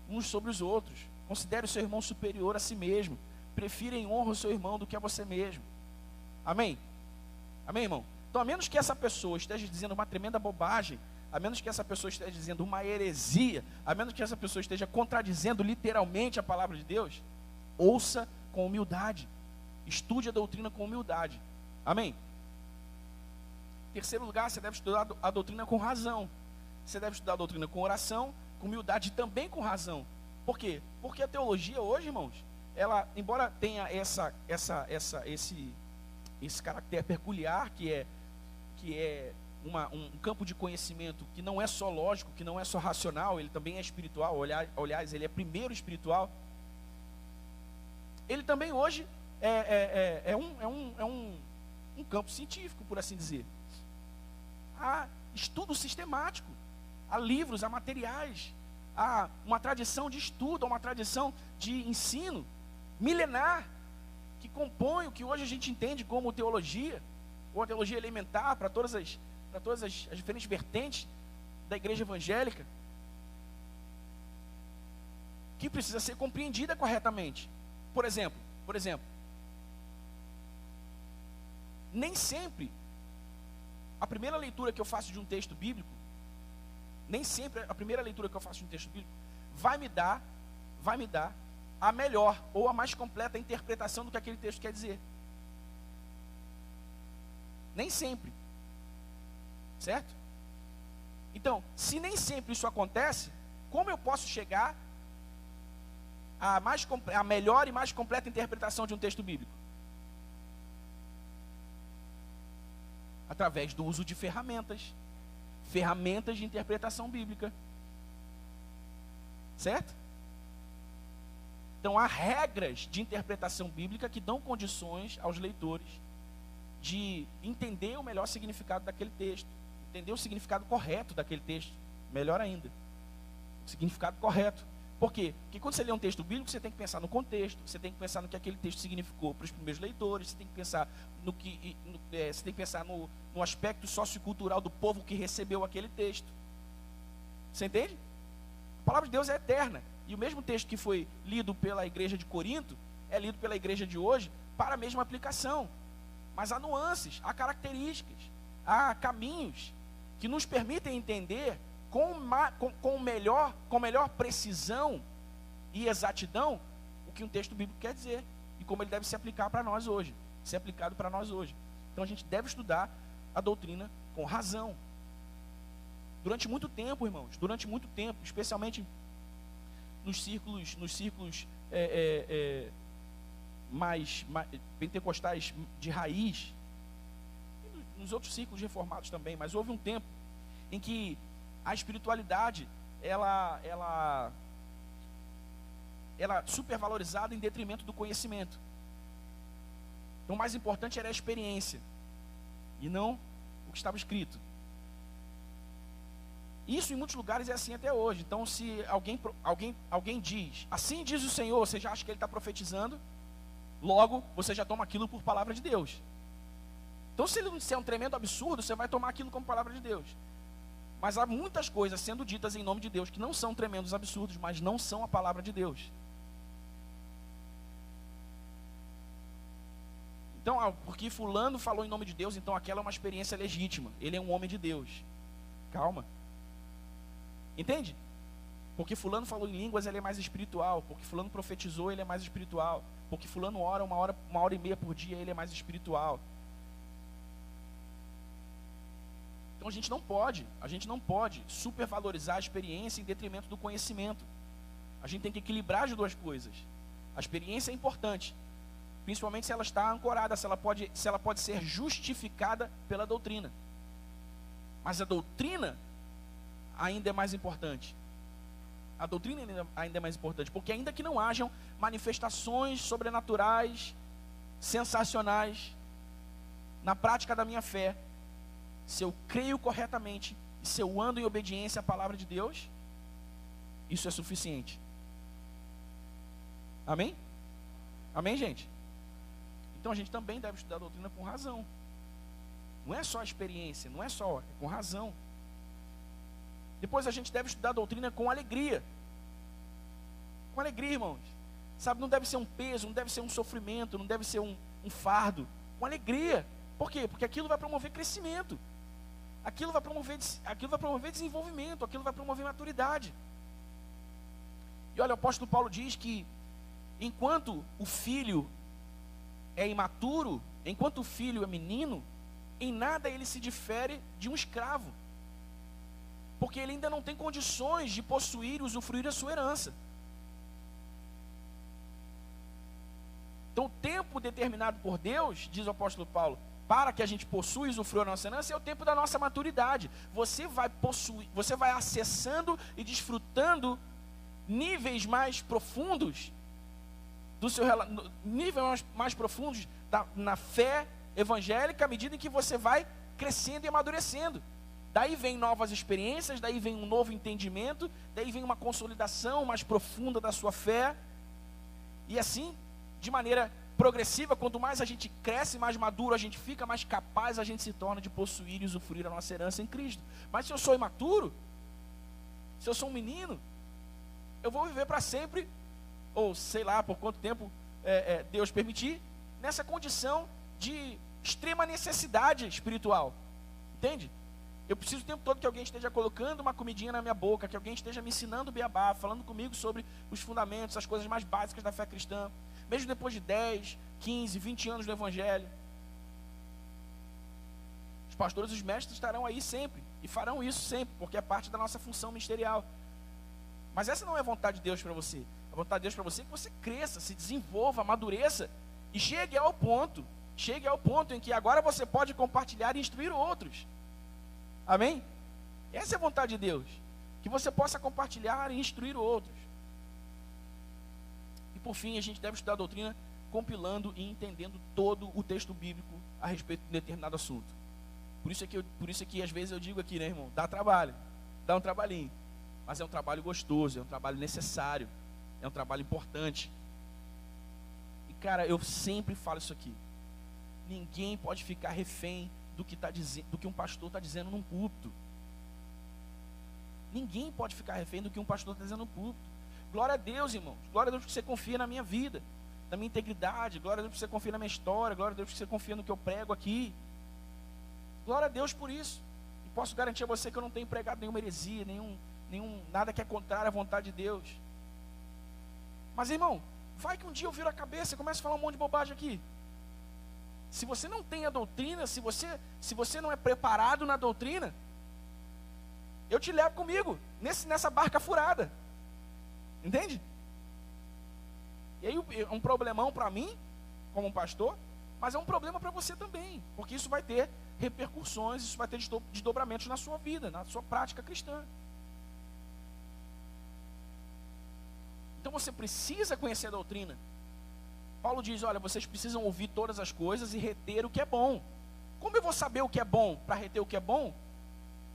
uns sobre os outros. Considere o seu irmão superior a si mesmo. Prefira em honra o seu irmão do que a você mesmo. Amém? Amém, irmão? Então, a menos que essa pessoa esteja dizendo uma tremenda bobagem, a menos que essa pessoa esteja dizendo uma heresia, a menos que essa pessoa esteja contradizendo literalmente a palavra de Deus, ouça com humildade. Estude a doutrina com humildade. Amém? Em terceiro lugar, você deve estudar a doutrina com razão. Você deve estudar a doutrina com oração, com humildade e também com razão. Por quê? Porque a teologia hoje, irmãos, ela, embora tenha esse caráter peculiar, que é um campo de conhecimento que não é só lógico, que não é só racional, ele também é espiritual, aliás, ele é primeiro espiritual. Ele também hoje é um campo científico, por assim dizer. Há estudo sistemático, há livros, há materiais, há uma tradição de estudo, há uma tradição de ensino milenar, que compõe o que hoje a gente entende como teologia, ou a teologia elementar, para todas as diferentes vertentes da igreja evangélica, que precisa ser compreendida corretamente. Por exemplo, nem sempre a primeira leitura que eu faço de um texto bíblico, vai me dar a melhor ou a mais completa interpretação do que aquele texto quer dizer. Nem sempre. Certo? Então, se nem sempre isso acontece, como eu posso chegar à melhor e mais completa interpretação de um texto bíblico? Através do uso de ferramentas de interpretação bíblica. Certo? Então, há regras de interpretação bíblica que dão condições aos leitores de entender o melhor significado daquele texto, entender o significado correto daquele texto, melhor ainda, o significado correto. Por quê? Porque quando você lê um texto bíblico, você tem que pensar no contexto, você tem que pensar no que aquele texto significou para os primeiros leitores, você tem que pensar no aspecto sociocultural do povo que recebeu aquele texto. Você entende? A palavra de Deus é eterna, e o mesmo texto que foi lido pela igreja de Corinto, é lido pela igreja de hoje para a mesma aplicação. Mas há nuances, há características, há caminhos que nos permitem entender com melhor precisão e exatidão o que um texto bíblico quer dizer e como ele deve se aplicar para nós hoje, ser aplicado para nós hoje. Então a gente deve estudar a doutrina com razão. Durante muito tempo, irmãos, especialmente nos círculos mais pentecostais de raiz, e nos outros círculos reformados também, mas houve um tempo em que a espiritualidade ela supervalorizada em detrimento do conhecimento. Então o mais importante era a experiência e não o que estava escrito. Isso em muitos lugares é assim até hoje. Então se alguém diz, assim diz o Senhor, você já acha que ele está profetizando, logo você já toma aquilo por palavra de Deus. Então se ele disser um tremendo absurdo, você vai tomar aquilo como palavra de Deus. Mas há muitas coisas sendo ditas em nome de Deus que não são tremendos absurdos, mas não são a palavra de Deus. Então, porque fulano falou em nome de Deus, então aquela é uma experiência legítima. Ele é um homem de Deus. Calma. Entende? Porque fulano falou em línguas, ele é mais espiritual. Porque fulano profetizou, ele é mais espiritual. Porque fulano ora uma hora e meia por dia, ele é mais espiritual. Então a gente não pode supervalorizar a experiência em detrimento do conhecimento. A gente tem que equilibrar as duas coisas. A experiência é importante, principalmente se ela está ancorada, se ela pode ser justificada pela doutrina. Mas a doutrina ainda é mais importante. A doutrina ainda é mais importante, porque ainda que não hajam manifestações sobrenaturais, sensacionais, na prática da minha fé, se eu creio corretamente e se eu ando em obediência à palavra de Deus, isso é suficiente. Amém? Amém, gente? Então a gente também deve estudar a doutrina com razão. Não é só a experiência, não é só, é com razão. Depois a gente deve estudar a doutrina com alegria. Com alegria, irmãos. Sabe, não deve ser um peso, não deve ser um sofrimento, não deve ser um fardo. Com alegria. Por quê? Porque aquilo vai promover crescimento. Aquilo vai promover desenvolvimento, aquilo vai promover maturidade. E olha, o apóstolo Paulo diz que enquanto o filho é imaturo, enquanto o filho é menino, em nada ele se difere de um escravo. Porque ele ainda não tem condições de possuir e usufruir a sua herança. Então o tempo determinado por Deus, diz o apóstolo Paulo, para que a gente possua e usufrua a nossa herança, é o tempo da nossa maturidade. Você vai acessando e desfrutando níveis mais profundos níveis mais profundos na fé evangélica, à medida em que você vai crescendo e amadurecendo. Daí vem novas experiências, daí vem um novo entendimento, daí vem uma consolidação mais profunda da sua fé. E assim, de maneira progressiva, quanto mais a gente cresce, mais maduro a gente fica, mais capaz a gente se torna de possuir e usufruir a nossa herança em Cristo. Mas se eu sou imaturo, se eu sou um menino, eu vou viver para sempre, ou sei lá por quanto tempo Deus permitir, nessa condição de extrema necessidade espiritual. Entende? Eu preciso o tempo todo que alguém esteja colocando uma comidinha na minha boca, que alguém esteja me ensinando o beabá, falando comigo sobre os fundamentos, as coisas mais básicas da fé cristã, mesmo depois de 10, 15, 20 anos do Evangelho. Os pastores e os mestres estarão aí sempre, e farão isso sempre, porque é parte da nossa função ministerial. Mas essa não é a vontade de Deus para você. A vontade de Deus para você é que você cresça, se desenvolva, amadureça, e chegue ao ponto em que agora você pode compartilhar e instruir outros. Amém? Essa é a vontade de Deus, que você possa compartilhar e instruir outros. E por fim, a gente deve estudar a doutrina compilando e entendendo todo o texto bíblico a respeito de um determinado assunto. Por isso é que às vezes eu digo aqui, né, irmão, dá trabalho, dá um trabalhinho, mas é um trabalho gostoso, é um trabalho necessário, é um trabalho importante. E cara, eu sempre falo isso aqui, ninguém pode ficar refém do que um pastor está dizendo num púlpito. Ninguém pode ficar refém do que um pastor está dizendo no púlpito. Glória a Deus, irmãos. Glória a Deus porque você confia na minha vida, na minha integridade. Glória a Deus porque você confia na minha história. Glória a Deus porque você confia no que eu prego aqui. Glória a Deus por isso. E posso garantir a você que eu não tenho pregado nenhuma heresia, nada que é contrário à vontade de Deus. Mas, irmão, vai que um dia eu viro a cabeça e começo a falar um monte de bobagem aqui. Se você não tem a doutrina, se você não é preparado na doutrina, eu te levo comigo, nessa barca furada. Entende? E aí é um problemão para mim, como um pastor, mas é um problema para você também, porque isso vai ter repercussões, isso vai ter desdobramentos na sua vida, na sua prática cristã. Então você precisa conhecer a doutrina. Paulo diz, olha, vocês precisam ouvir todas as coisas e reter o que é bom. Como eu vou saber o que é bom para reter o que é bom,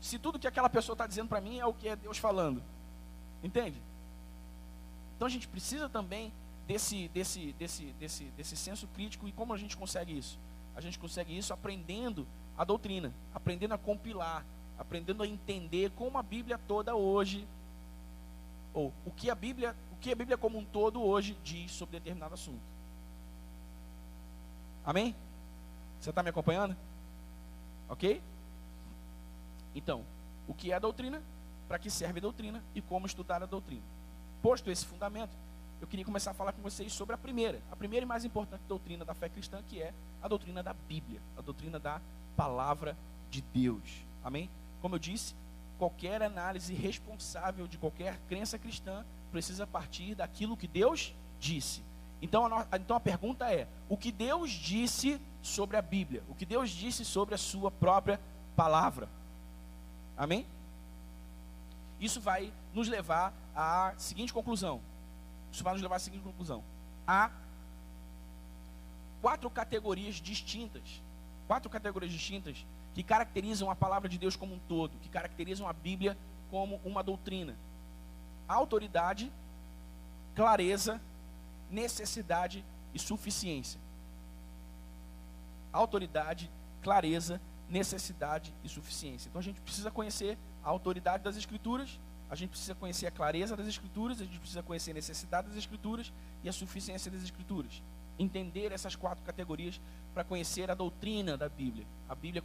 se tudo que aquela pessoa está dizendo para mim é o que é Deus falando? Entende? Então a gente precisa também desse senso crítico. E como a gente consegue isso? A gente consegue isso aprendendo a doutrina, aprendendo a compilar, aprendendo a entender como a Bíblia toda hoje, ou o que a Bíblia como um todo hoje diz sobre determinado assunto. Amém? Você está me acompanhando? Ok? Então, o que é a doutrina? Para que serve a doutrina e como estudar a doutrina? Posto esse fundamento, eu queria começar a falar com vocês sobre a primeira e mais importante doutrina da fé cristã, que é a doutrina da Bíblia, a doutrina da palavra de Deus. Amém? Como eu disse, qualquer análise responsável de qualquer crença cristã precisa partir daquilo que Deus disse. Então a pergunta é, o que Deus disse sobre a Bíblia? O que Deus disse sobre a sua própria palavra? Amém? Isso vai nos levar à seguinte conclusão. Há quatro categorias distintas que caracterizam a palavra de Deus como um todo, que caracterizam a Bíblia como uma doutrina: autoridade, clareza, necessidade e suficiência. Autoridade, clareza, necessidade e suficiência. Então a gente precisa conhecer a autoridade das Escrituras, a gente precisa conhecer a clareza das Escrituras, a gente precisa conhecer a necessidade das Escrituras e a suficiência das Escrituras. Entender essas quatro categorias para conhecer a doutrina da Bíblia. A Bíblia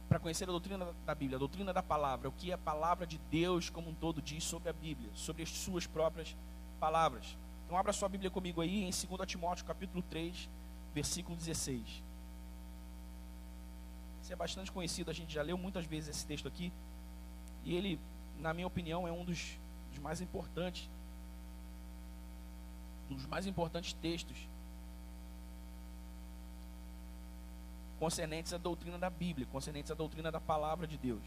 para conhecer a doutrina da Bíblia, a doutrina da palavra, o que a palavra de Deus como um todo diz sobre a Bíblia, sobre as suas próprias palavras. Então abra sua Bíblia comigo aí em 2 Timóteo capítulo 3, versículo 16. Isso é bastante conhecido, a gente já leu muitas vezes esse texto aqui, e ele, na minha opinião, é um dos mais importantes textos concernentes à doutrina da Bíblia, concernentes à doutrina da palavra de Deus.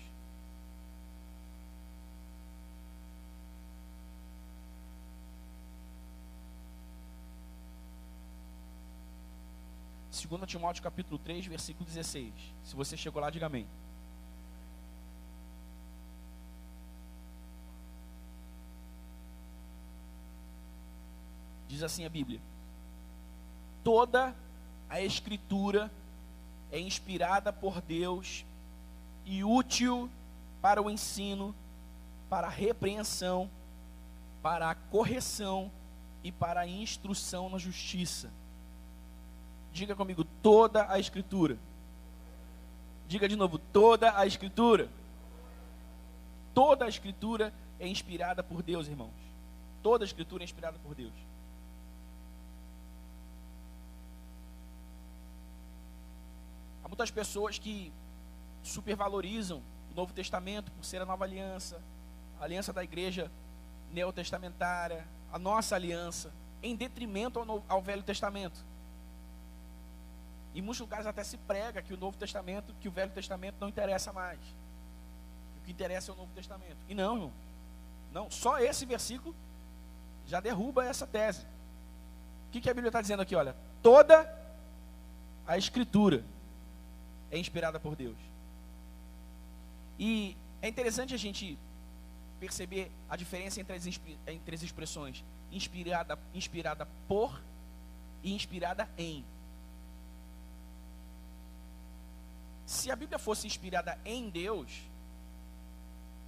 Segundo Timóteo capítulo 3, versículo 16. Se você chegou lá, diga amém. Diz assim a Bíblia: toda a Escritura é inspirada por Deus e útil para o ensino, para a repreensão, para a correção e para a instrução na justiça. Diga comigo, toda a Escritura. Diga de novo, toda a Escritura. Toda a Escritura é inspirada por Deus, irmãos. Toda a Escritura é inspirada por Deus. Há muitas pessoas que supervalorizam o Novo Testamento por ser a nova aliança, a aliança da igreja neotestamentária, a nossa aliança, em detrimento ao Velho Testamento. Em muitos lugares até se prega que o Novo Testamento, que o Velho Testamento não interessa mais. O que interessa é o Novo Testamento. E não, irmão. Não, só esse versículo já derruba essa tese. O que a Bíblia está dizendo aqui? Olha, toda a Escritura é inspirada por Deus. E é interessante a gente perceber a diferença entre as expressões inspirada por e inspirada em. Se a Bíblia fosse inspirada em Deus,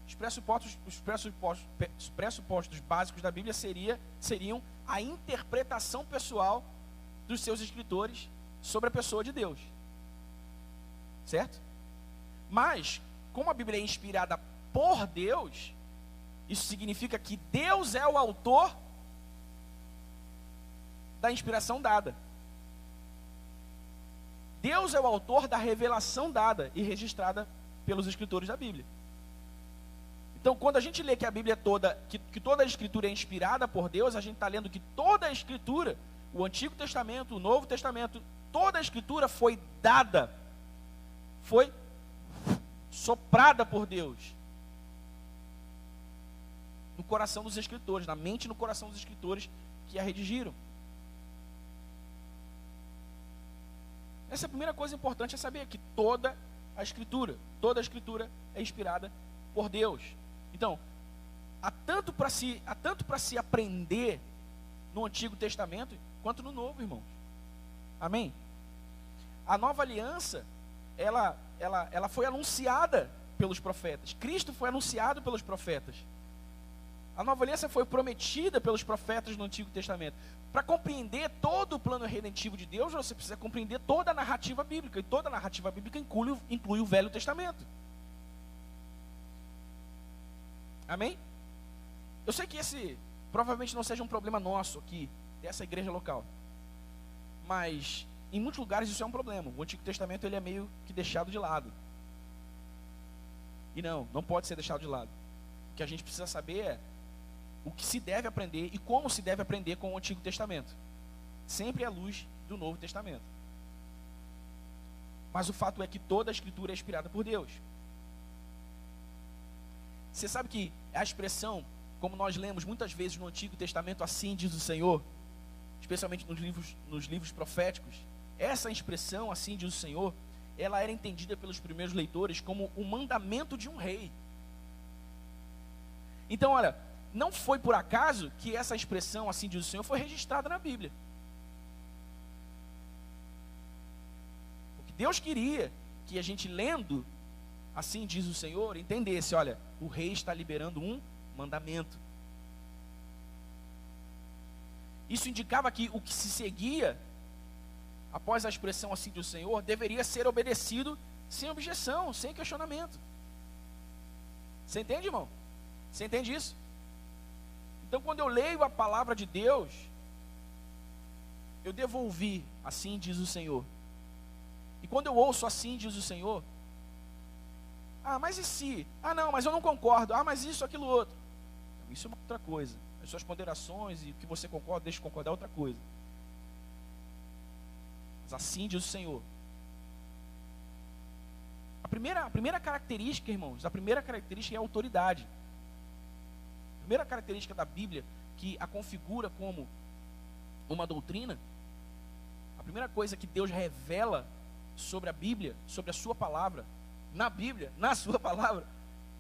os pressupostos básicos da Bíblia seriam a interpretação pessoal dos seus escritores sobre a pessoa de Deus. Certo? Mas, como a Bíblia é inspirada por Deus, isso significa que Deus é o autor da inspiração dada. Deus é o autor da revelação dada e registrada pelos escritores da Bíblia. Então, quando a gente lê que a Bíblia toda, que toda a Escritura é inspirada por Deus, a gente está lendo que toda a Escritura, o Antigo Testamento, o Novo Testamento, toda a Escritura foi dada, foi soprada por Deus no coração dos escritores, na mente e no coração dos escritores que a redigiram. Essa é a primeira coisa importante, é saber que toda a Escritura é inspirada por Deus. Então, há tanto para se aprender no Antigo Testamento quanto no Novo, irmãos. Amém? A nova aliança, ela foi anunciada pelos profetas. Cristo foi anunciado pelos profetas. A nova aliança foi prometida pelos profetas no Antigo Testamento. Para compreender todo o plano redentivo de Deus, você precisa compreender toda a narrativa bíblica. E toda a narrativa bíblica inclui o Velho Testamento. Amém? Eu sei que esse provavelmente não seja um problema nosso aqui, dessa igreja local. Mas em muitos lugares isso é um problema. O Antigo Testamento ele é meio que deixado de lado. E não pode ser deixado de lado. O que a gente precisa saber é o que se deve aprender e como se deve aprender com o Antigo Testamento. Sempre à luz do Novo Testamento. Mas o fato é que toda a Escritura é inspirada por Deus. Você sabe que a expressão, como nós lemos muitas vezes no Antigo Testamento, assim diz o Senhor, especialmente nos livros proféticos, essa expressão, assim diz o Senhor, ela era entendida pelos primeiros leitores como o mandamento de um rei. Então, olha, não foi por acaso que essa expressão, assim diz o Senhor, foi registrada na Bíblia. Porque Deus queria que a gente lendo, assim diz o Senhor, entendesse, olha, o rei está liberando um mandamento. Isso indicava que o que se seguia, após a expressão assim diz o Senhor, deveria ser obedecido sem objeção, sem questionamento. Você entende, irmão? Você entende isso? Então, quando eu leio a palavra de Deus, eu devo ouvir, assim diz o Senhor. E quando eu ouço assim diz o Senhor, mas e se? Não, mas eu não concordo. Mas isso, aquilo, outro. Então, isso é uma outra coisa. As suas ponderações e o que você concorda, deixa de concordar é outra coisa. Mas assim diz o Senhor. A primeira característica, irmãos, a primeira característica é a autoridade. A primeira característica da Bíblia que a configura como uma doutrina, a primeira coisa que Deus revela sobre a Bíblia, sobre a sua palavra, na Bíblia, na sua palavra,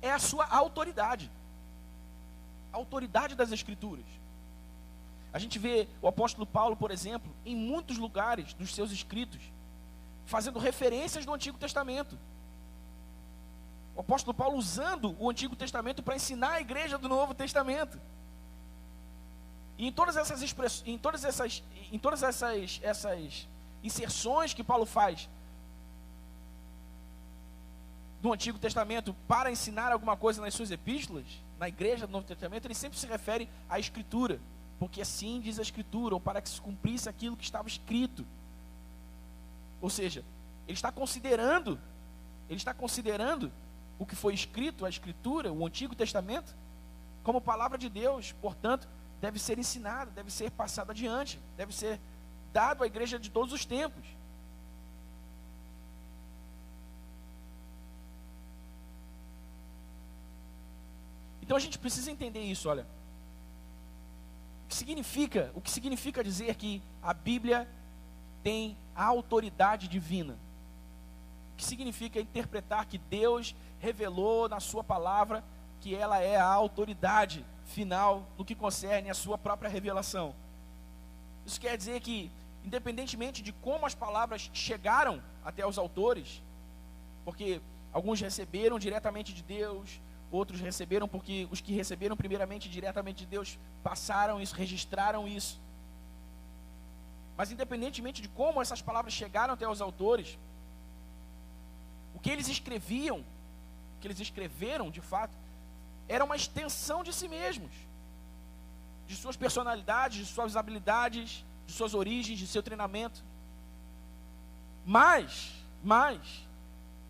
é a sua autoridade. A autoridade das Escrituras. A gente vê o apóstolo Paulo, por exemplo, em muitos lugares dos seus escritos, fazendo referências do Antigo Testamento. O apóstolo Paulo usando o Antigo Testamento para ensinar a igreja do Novo Testamento. E em todas essas expressões, em todas essas inserções que Paulo faz do Antigo Testamento para ensinar alguma coisa nas suas epístolas, na igreja do Novo Testamento, ele sempre se refere à Escritura, porque assim diz a Escritura, ou para que se cumprisse aquilo que estava escrito. Ou seja, ele está considerando o que foi escrito, a Escritura, o Antigo Testamento, como palavra de Deus, portanto, deve ser ensinado, deve ser passado adiante, deve ser dado à igreja de todos os tempos. Então a gente precisa entender isso, olha. O que significa dizer que a Bíblia tem a autoridade divina? O que significa interpretar que Deus revelou na sua palavra que ela é a autoridade final no que concerne a sua própria revelação? Isso quer dizer que, independentemente de como as palavras chegaram até os autores, porque alguns receberam diretamente de Deus, outros receberam porque os que receberam primeiramente diretamente de Deus passaram isso, registraram isso. Mas independentemente de como essas palavras chegaram até os autores, o que eles escreviam que eles escreveram, de fato, era uma extensão de si mesmos, de suas personalidades, de suas habilidades, de suas origens, de seu treinamento. Mas,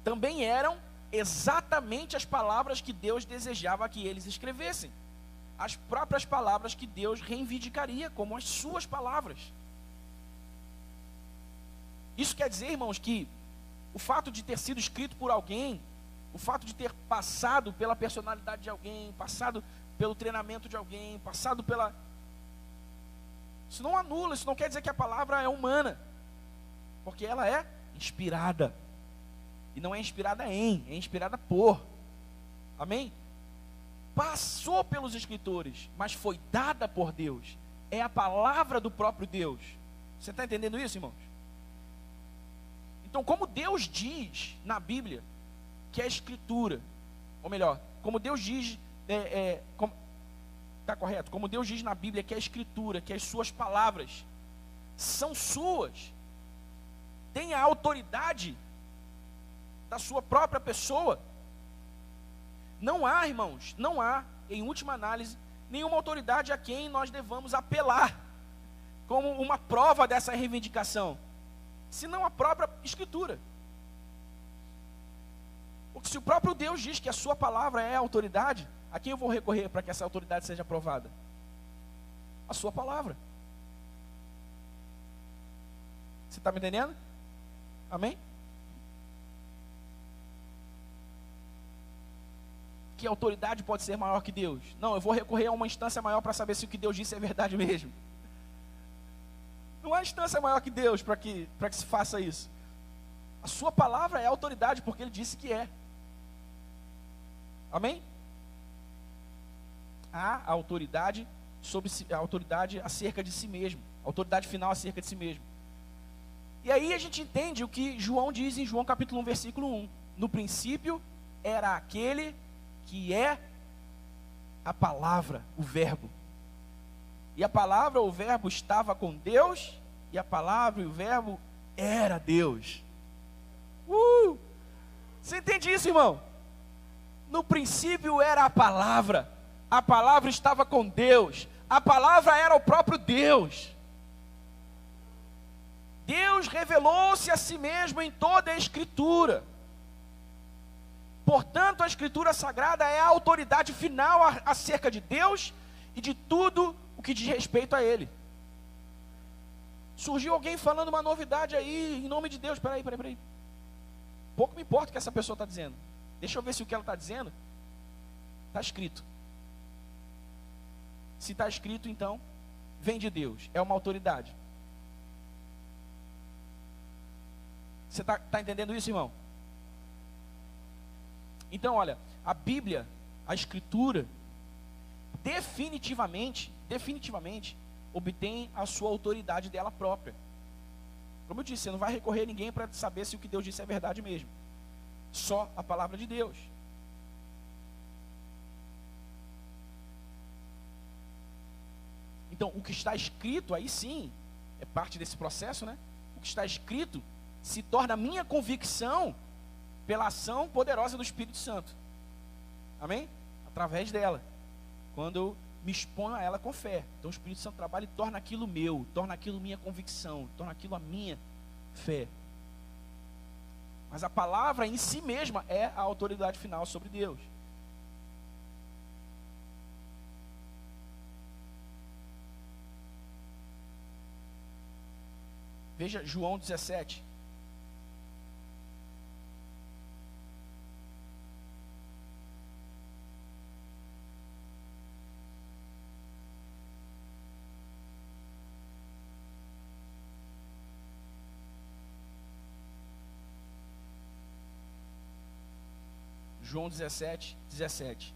também eram exatamente as palavras que Deus desejava que eles escrevessem. As próprias palavras que Deus reivindicaria como as suas palavras. Isso quer dizer, irmãos, que o fato de ter sido escrito por alguém, o fato de ter passado pela personalidade de alguém, passado pelo treinamento de alguém, passado pela... Isso não anula, isso não quer dizer que a palavra é humana, porque ela é inspirada. E não é inspirada em, é inspirada por. Amém? Passou pelos escritores, mas foi dada por Deus. É a palavra do próprio Deus. Você está entendendo isso, irmãos? Então, como Deus diz na Bíblia que é escritura, ou melhor, como Deus diz, está correto? Como Deus diz na Bíblia que é escritura, que as suas palavras são suas, tem a autoridade da sua própria pessoa. Não há, irmãos, não há, em última análise, nenhuma autoridade a quem nós devamos apelar como uma prova dessa reivindicação, senão a própria Escritura. Porque se o próprio Deus diz que a sua palavra é a autoridade, a quem eu vou recorrer para que essa autoridade seja aprovada? A sua palavra. Você está me entendendo? Amém? Que autoridade pode ser maior que Deus? Não, eu vou recorrer a uma instância maior para saber se o que Deus disse é verdade mesmo. Não há instância maior que Deus para que se faça isso. A sua palavra é autoridade porque Ele disse que é. Amém? Há a autoridade a autoridade acerca de si mesmo, a autoridade final acerca de si mesmo. E aí a gente entende o que João diz em João capítulo 1, versículo 1. No princípio era aquele que é a palavra, o verbo. E a palavra, o verbo, estava com Deus, e a palavra e o verbo era Deus. Você entende isso, irmão? No princípio era a palavra estava com Deus, a palavra era o próprio Deus. Deus revelou-se a si mesmo em toda a Escritura. Portanto, a Escritura Sagrada é a autoridade final acerca de Deus e de tudo o que diz respeito a Ele. Surgiu alguém falando uma novidade aí, em nome de Deus. Peraí. Pouco me importa o que essa pessoa está dizendo. Deixa eu ver se o que ela está dizendo está escrito. Se está escrito, então, vem de Deus. É uma autoridade. Você está entendendo isso, irmão? Então, olha, a Bíblia, a Escritura, definitivamente, obtém a sua autoridade dela própria. Como eu disse, você não vai recorrer a ninguém para saber se o que Deus disse é verdade mesmo. Só a palavra de Deus. Então, o que está escrito, aí sim, é parte desse processo, né? O que está escrito se torna minha convicção pela ação poderosa do Espírito Santo. Amém? Através dela. Quando eu me exponho a ela com fé. Então o Espírito Santo trabalha e torna aquilo meu, torna aquilo minha convicção, torna aquilo a minha fé. Mas a palavra em si mesma é a autoridade final sobre Deus. Veja João 17. João 17, 17.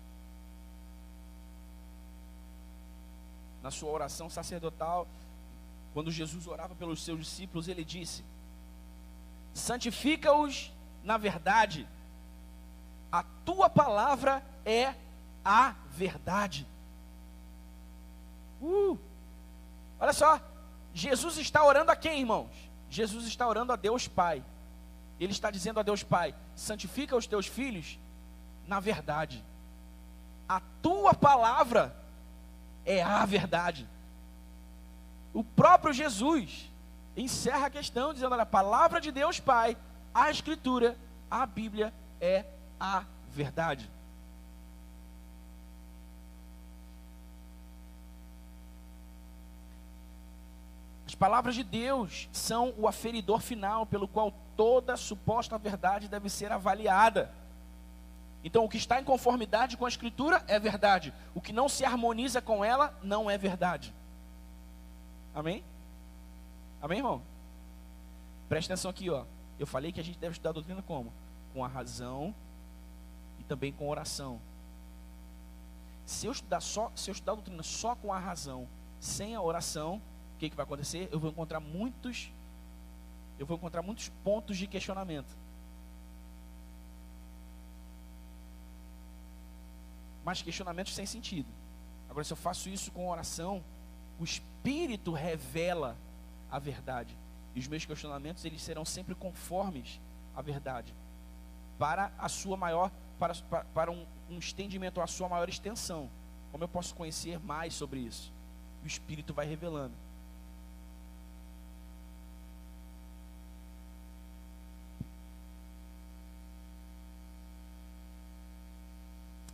Na sua oração sacerdotal, quando Jesus orava pelos seus discípulos, ele disse: santifica-os na verdade, a tua palavra é a verdade. Olha só, Jesus está orando a quem, irmãos? Jesus está orando a Deus Pai. Ele está dizendo a Deus Pai: santifica os teus filhos na verdade. A tua palavra é a verdade. O próprio Jesus encerra a questão dizendo: olha, a palavra de Deus Pai, a Escritura, a Bíblia é a verdade. As palavras de Deus são o aferidor final pelo qual toda suposta verdade deve ser avaliada. Então, o que está em conformidade com a Escritura é verdade. O que não se harmoniza com ela não é verdade. Amém? Amém, irmão? Presta atenção aqui, ó. Eu falei que a gente deve estudar a doutrina como? Com a razão e também com a oração. Se eu estudar a doutrina só com a razão, sem a oração, o que vai acontecer? Eu vou encontrar muitos pontos de questionamento. Mas questionamentos sem sentido. Agora, se eu faço isso com oração, o Espírito revela a verdade. E os meus questionamentos, eles serão sempre conformes à verdade. Para a sua maior, para um entendimento, a sua maior extensão. Como eu posso conhecer mais sobre isso? O Espírito vai revelando.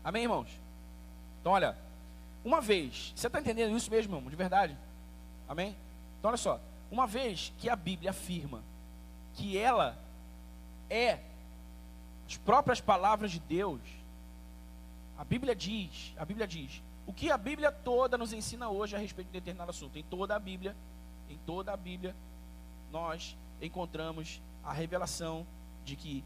Amém, irmãos? Então, olha, uma vez, você está entendendo isso mesmo, irmão, de verdade? Amém? Então, olha só, uma vez que a Bíblia afirma que ela é as próprias palavras de Deus, a Bíblia diz, o que a Bíblia toda nos ensina hoje a respeito de determinado assunto. Em toda a Bíblia, nós encontramos a revelação de que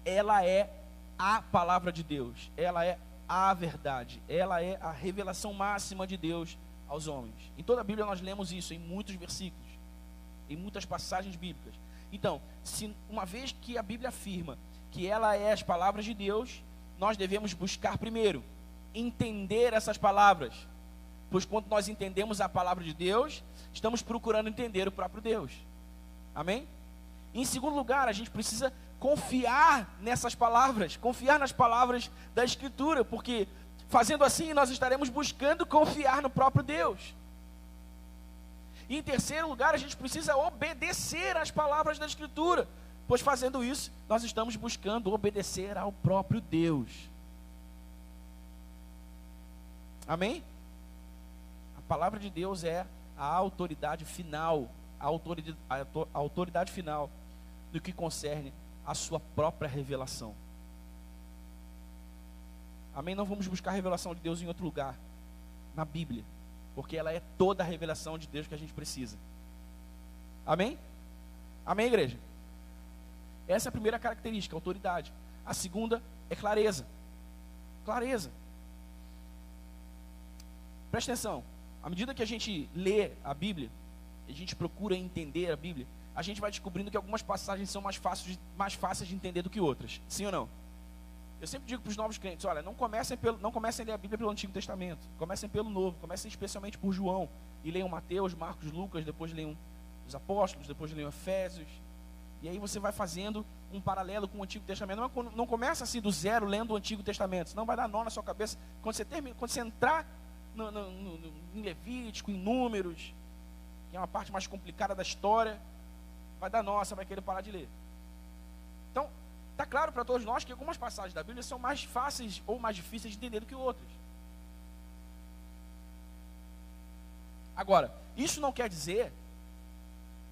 ela é a palavra de Deus, ela é a verdade, ela é a revelação máxima de Deus aos homens. Em toda a Bíblia nós lemos isso, em muitos versículos, em muitas passagens bíblicas. Então, se uma vez que a Bíblia afirma que ela é as palavras de Deus, nós devemos buscar primeiro entender essas palavras, pois quando nós entendemos a palavra de Deus, estamos procurando entender o próprio Deus. Amém? Em segundo lugar, a gente precisa confiar nessas palavras, confiar nas palavras da Escritura, porque fazendo assim nós estaremos buscando confiar no próprio Deus. E em terceiro lugar, a gente precisa obedecer às palavras da Escritura, pois fazendo isso, nós estamos buscando obedecer ao próprio Deus. Amém? A palavra de Deus é a autoridade final, a autoridade final do que concerne a sua própria revelação. Amém? Não vamos buscar a revelação de Deus em outro lugar, na Bíblia, porque ela é toda a revelação de Deus que a gente precisa. Amém? Amém, igreja? Essa é a primeira característica, autoridade. A segunda é clareza. Clareza. Presta atenção. À medida que a gente lê a Bíblia, a gente procura entender a Bíblia, a gente vai descobrindo que algumas passagens são mais fáceis de entender do que outras. Sim ou não? Eu sempre digo para os novos crentes: olha, não comecem a ler a Bíblia pelo Antigo Testamento. Comecem pelo Novo. Comecem especialmente por João. E leiam Mateus, Marcos, Lucas. Depois leiam os Apóstolos. Depois leiam Efésios. E aí você vai fazendo um paralelo com o Antigo Testamento. Não começa assim do zero lendo o Antigo Testamento. Senão vai dar nó na sua cabeça. Quando você entrar em Levítico, em Números, que é uma parte mais complicada da história, vai dar nó, você vai querer parar de ler. Então, está claro para todos nós que algumas passagens da Bíblia são mais fáceis ou mais difíceis de entender do que outras. Agora, isso não quer dizer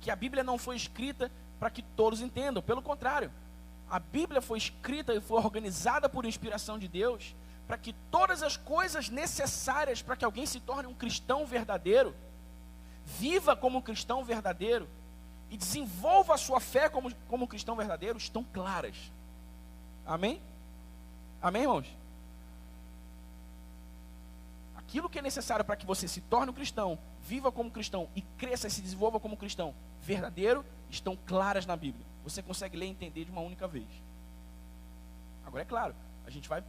que a Bíblia não foi escrita para que todos entendam. Pelo contrário, a Bíblia foi escrita e foi organizada por inspiração de Deus para que todas as coisas necessárias para que alguém se torne um cristão verdadeiro, viva como um cristão verdadeiro e desenvolva a sua fé como um cristão verdadeiro, estão claras. Amém? Amém, irmãos? Aquilo que é necessário para que você se torne um cristão, viva como cristão e cresça e se desenvolva como cristão verdadeiro, estão claras na Bíblia. Você consegue ler e entender de uma única vez. Agora, é claro, a gente vai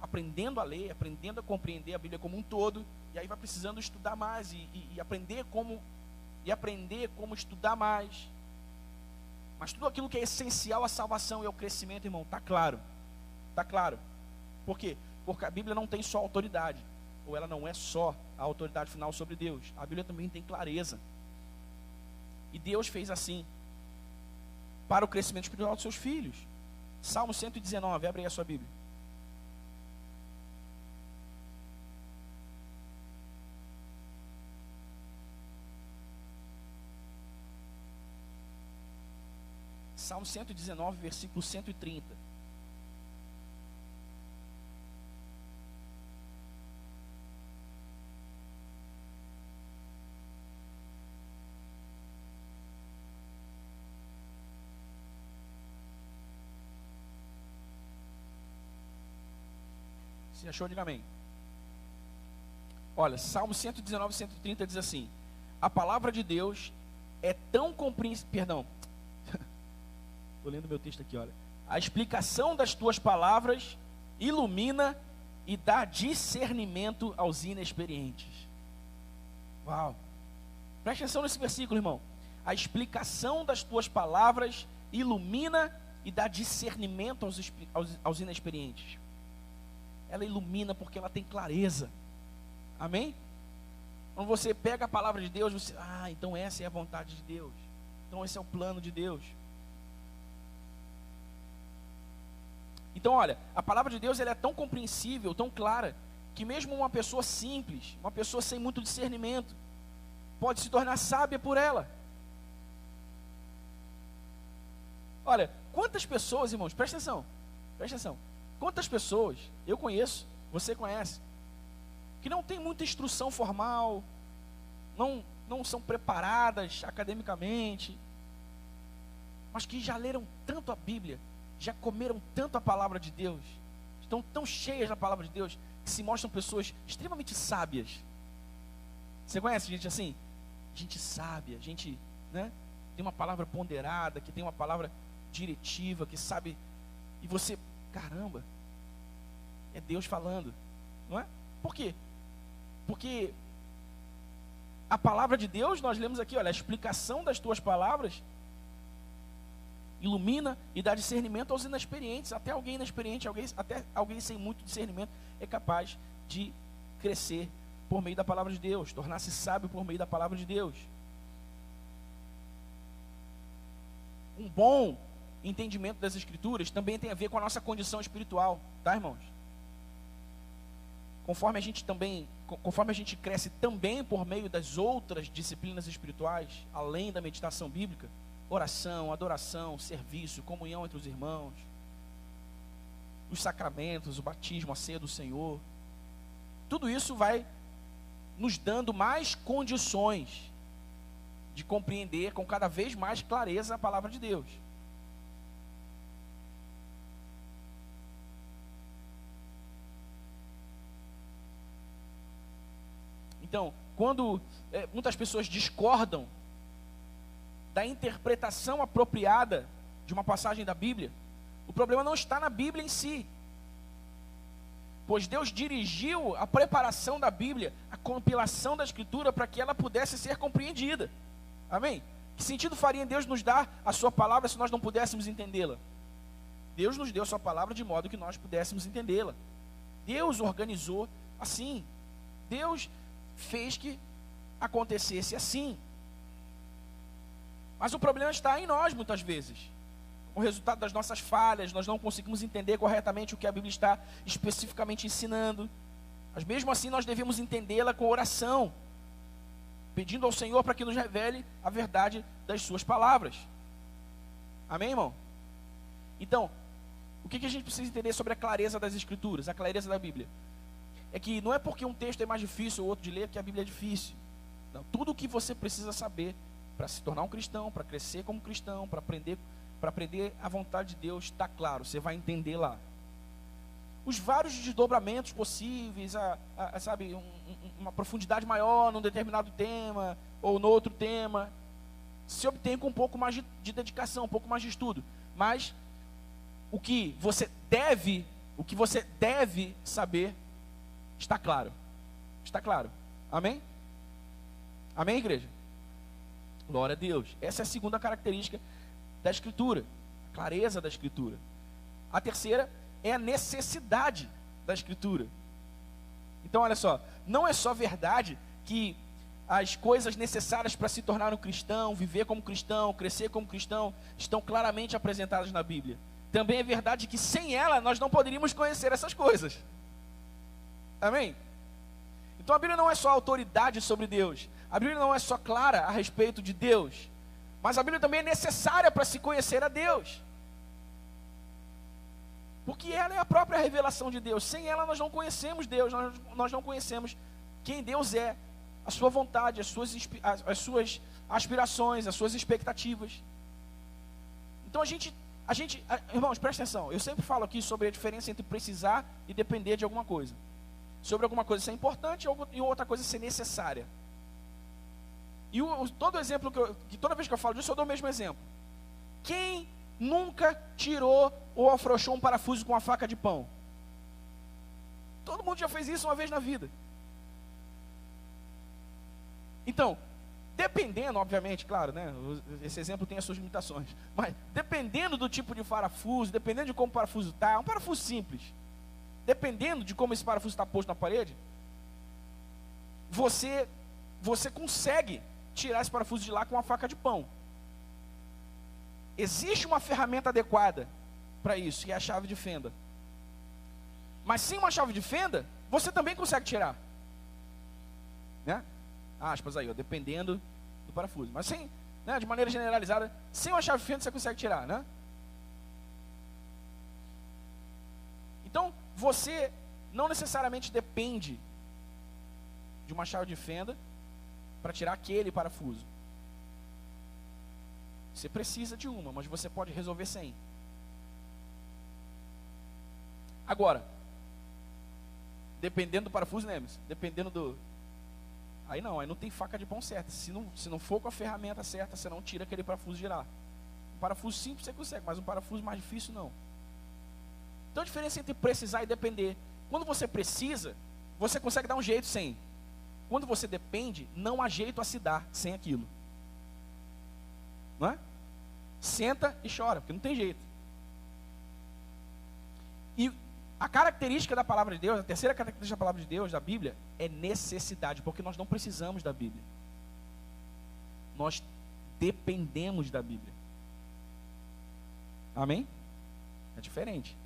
aprendendo a ler, aprendendo a compreender a Bíblia como um todo, e aí vai precisando estudar mais e aprender como estudar mais. Mas tudo aquilo que é essencial à salvação e ao crescimento, irmão, está claro. Está claro. Por quê? Porque a Bíblia não tem só autoridade, ou ela não é só a autoridade final sobre Deus. A Bíblia também tem clareza. E Deus fez assim, para o crescimento espiritual dos seus filhos. Salmo 119, abre aí a sua Bíblia. Salmo 119, versículo 130. Se achou, diga amém. Olha, Salmo 119, 130 diz assim: a palavra de Deus é tão compreensível. Perdão, estou lendo meu texto aqui, olha. A explicação das tuas palavras ilumina e dá discernimento aos inexperientes. Uau! Preste atenção nesse versículo, irmão. A explicação das tuas palavras ilumina e dá discernimento aos inexperientes. Ela ilumina porque ela tem clareza. Amém? Quando você pega a palavra de Deus, você, então essa é a vontade de Deus. Então esse é o plano de Deus. Então olha, a palavra de Deus ela é tão compreensível, tão clara, que mesmo uma pessoa simples, uma pessoa sem muito discernimento, pode se tornar sábia por ela. Olha, quantas pessoas, irmãos, presta atenção, quantas pessoas eu conheço, você conhece, que não tem muita instrução formal, não são preparadas academicamente, mas que já leram tanto a Bíblia, já comeram tanto a palavra de Deus, estão tão cheias da palavra de Deus, que se mostram pessoas extremamente sábias. Você conhece gente assim? Gente sábia, gente, né, tem uma palavra ponderada, que tem uma palavra diretiva, que sabe, e você, caramba, é Deus falando, não é? Por quê? Porque a palavra de Deus, nós lemos aqui, olha, a explicação das tuas palavras ilumina e dá discernimento aos inexperientes. Até alguém inexperiente, até alguém sem muito discernimento é capaz de crescer por meio da palavra de Deus, tornar-se sábio por meio da palavra de Deus. Um bom entendimento das Escrituras também tem a ver com a nossa condição espiritual, tá, irmãos? Conforme a gente cresce também por meio das outras disciplinas espirituais, além da meditação bíblica, oração, adoração, serviço, comunhão entre os irmãos, os sacramentos, o batismo, a ceia do Senhor, tudo isso vai nos dando mais condições de compreender com cada vez mais clareza a palavra de Deus. Então, quando muitas pessoas discordam da interpretação apropriada de uma passagem da Bíblia, o problema não está na Bíblia em si, pois Deus dirigiu a preparação da Bíblia, a compilação da Escritura, para que ela pudesse ser compreendida. Amém? Que sentido faria Deus nos dar a sua palavra se nós não pudéssemos entendê-la? Deus nos deu a sua palavra de modo que nós pudéssemos entendê-la. Deus organizou assim. Deus fez que acontecesse assim. Mas o problema está em nós muitas vezes. O resultado das nossas falhas, nós não conseguimos entender corretamente o que a Bíblia está especificamente ensinando. Mas mesmo assim nós devemos entendê-la com oração, pedindo ao Senhor para que nos revele a verdade das suas palavras. Amém, irmão? Então, o que a gente precisa entender sobre a clareza das Escrituras, a clareza da Bíblia? É que não é porque um texto é mais difícil ou outro de ler que a Bíblia é difícil. Não, tudo o que você precisa saber para se tornar um cristão, para crescer como cristão, para aprender a vontade de Deus, está claro, você vai entender lá. Os vários desdobramentos possíveis, sabe, uma profundidade maior num determinado tema, ou no outro tema, se obtém com um pouco mais de dedicação, um pouco mais de estudo. Mas o que você deve saber, está claro. Está claro. Amém? Amém, igreja? Glória a Deus. Essa é a segunda característica da Escritura, a clareza da Escritura. A terceira é a necessidade da Escritura. Então, olha só, não é só verdade que as coisas necessárias para se tornar um cristão, viver como cristão, crescer como cristão, estão claramente apresentadas na Bíblia. Também é verdade que sem ela nós não poderíamos conhecer essas coisas. Amém? Então a Bíblia não é só autoridade sobre Deus. A Bíblia não é só clara a respeito de Deus. Mas a Bíblia também é necessária para se conhecer a Deus. Porque ela é a própria revelação de Deus. Sem ela nós não conhecemos Deus, nós não conhecemos quem Deus é, a sua vontade, as suas aspirações, as suas expectativas. Então irmãos, presta atenção, eu sempre falo aqui sobre a diferença entre precisar e depender de alguma coisa. Sobre alguma coisa ser importante e outra coisa ser necessária. E todo exemplo que toda vez que eu falo disso, eu dou o mesmo exemplo. Quem nunca tirou ou afrouxou um parafuso com uma faca de pão? Todo mundo já fez isso uma vez na vida. Então, dependendo, obviamente, claro, né? Esse exemplo tem as suas limitações. Mas dependendo do tipo de parafuso, dependendo de como o parafuso está, é um parafuso simples. Dependendo de como esse parafuso está posto na parede, você consegue tirar esse parafuso de lá com uma faca de pão. Existe uma ferramenta adequada para isso, que é a chave de fenda. Mas sem uma chave de fenda, você também consegue tirar. Né? Aspas aí, ó, dependendo do parafuso. Mas sem, né, de maneira generalizada, sem uma chave de fenda você consegue tirar, né? Então, você não necessariamente depende de uma chave de fenda para tirar aquele parafuso. Você precisa de uma, mas você pode resolver sem. Agora, dependendo do parafuso, né, dependendo do... Aí não tem faca de pão certa. Se não for com a ferramenta certa, você não tira aquele parafuso de lá. Um parafuso simples você consegue, mas um parafuso mais difícil não. Então a diferença entre precisar e depender. Quando você precisa, você consegue dar um jeito sem. Quando você depende, não há jeito a se dar sem aquilo. Não é? Senta e chora, porque não tem jeito. E a característica da palavra de Deus, a terceira característica da palavra de Deus, da Bíblia, é necessidade, porque nós não precisamos da Bíblia. Nós dependemos da Bíblia. Amém? É diferente.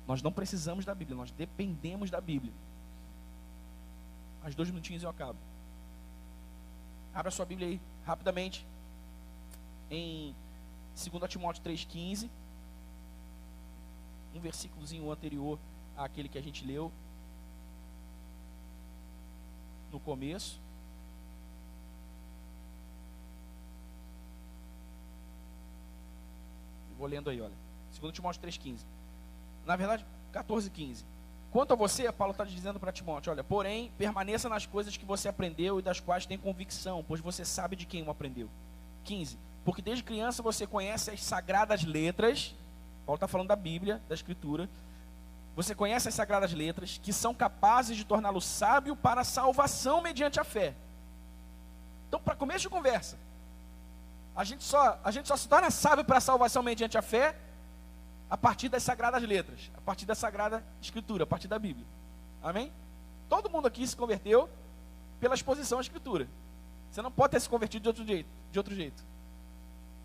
Nós não precisamos da Bíblia, nós dependemos da Bíblia. Mais 2 minutinhos e eu acabo. Abra sua Bíblia aí, rapidamente. Em 2 Timóteo 3,15. Um versículozinho anterior àquele que a gente leu no começo. Eu vou lendo aí, olha. 2 Timóteo 3,15. Na verdade, 14,15. Quanto a você, Paulo está dizendo para Timóteo, olha, porém, permaneça nas coisas que você aprendeu e das quais tem convicção, pois você sabe de quem o aprendeu. 15. Porque desde criança você conhece as sagradas letras. Paulo está falando da Bíblia, da Escritura. Você conhece as sagradas letras, que são capazes de torná-lo sábio para a salvação mediante a fé. Então, para começo de conversa, a gente só se torna sábio para a salvação mediante a fé a partir das sagradas letras, a partir da Sagrada Escritura, a partir da Bíblia. Amém? Todo mundo aqui se converteu pela exposição à Escritura. Você não pode ter se convertido de outro jeito.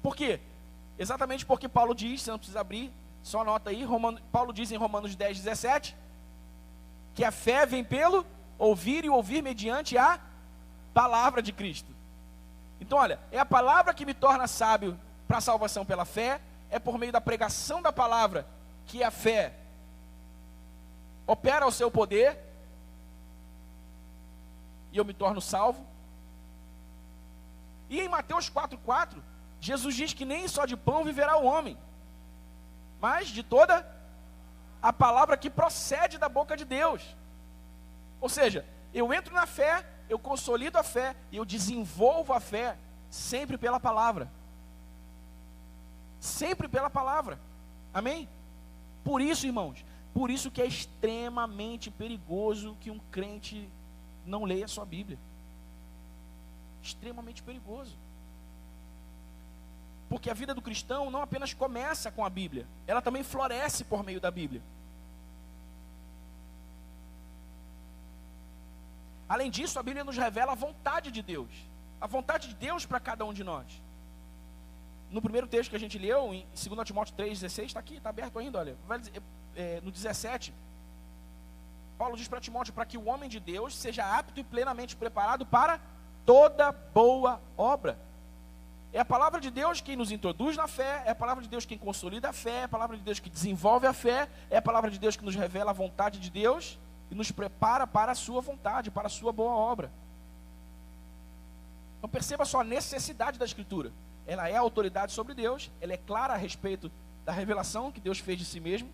Por quê? Exatamente porque Paulo diz, você não precisa abrir, só anota aí, Paulo diz em Romanos 10:17, que a fé vem pelo ouvir e ouvir mediante a palavra de Cristo. Então olha, é a palavra que me torna sábio para a salvação pela fé, é por meio da pregação da palavra que a fé opera o seu poder e eu me torno salvo. E em Mateus 4,4, Jesus diz que nem só de pão viverá o homem, mas de toda a palavra que procede da boca de Deus. Ou seja, eu entro na fé, eu consolido a fé e eu desenvolvo a fé sempre pela palavra. Sempre pela palavra. Amém? Por isso, irmãos, por isso que é extremamente perigoso que um crente não leia a sua Bíblia. Extremamente perigoso. Porque a vida do cristão não apenas começa com a Bíblia, ela também floresce por meio da Bíblia. Além disso, a Bíblia nos revela a vontade de Deus. A vontade de Deus para cada um de nós. No primeiro texto que a gente leu, em 2 Timóteo 3,16, está aqui, está aberto ainda, olha. No 17, Paulo diz para Timóteo, para que o homem de Deus seja apto e plenamente preparado para toda boa obra. É a palavra de Deus quem nos introduz na fé, é a palavra de Deus quem consolida a fé, é a palavra de Deus que desenvolve a fé, é a palavra de Deus que nos revela a vontade de Deus e nos prepara para a sua vontade, para a sua boa obra. Então perceba só a necessidade da Escritura. Ela é a autoridade sobre Deus, ela é clara a respeito da revelação que Deus fez de si mesmo,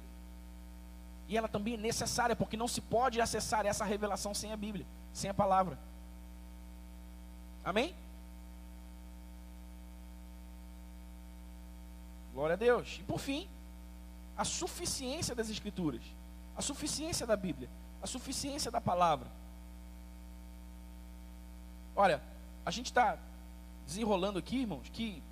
e ela também é necessária, porque não se pode acessar essa revelação sem a Bíblia, sem a palavra. Amém? Glória a Deus. E por fim, a suficiência das Escrituras, a suficiência da Bíblia, a suficiência da palavra. Olha, a gente está desenrolando aqui, irmãos, que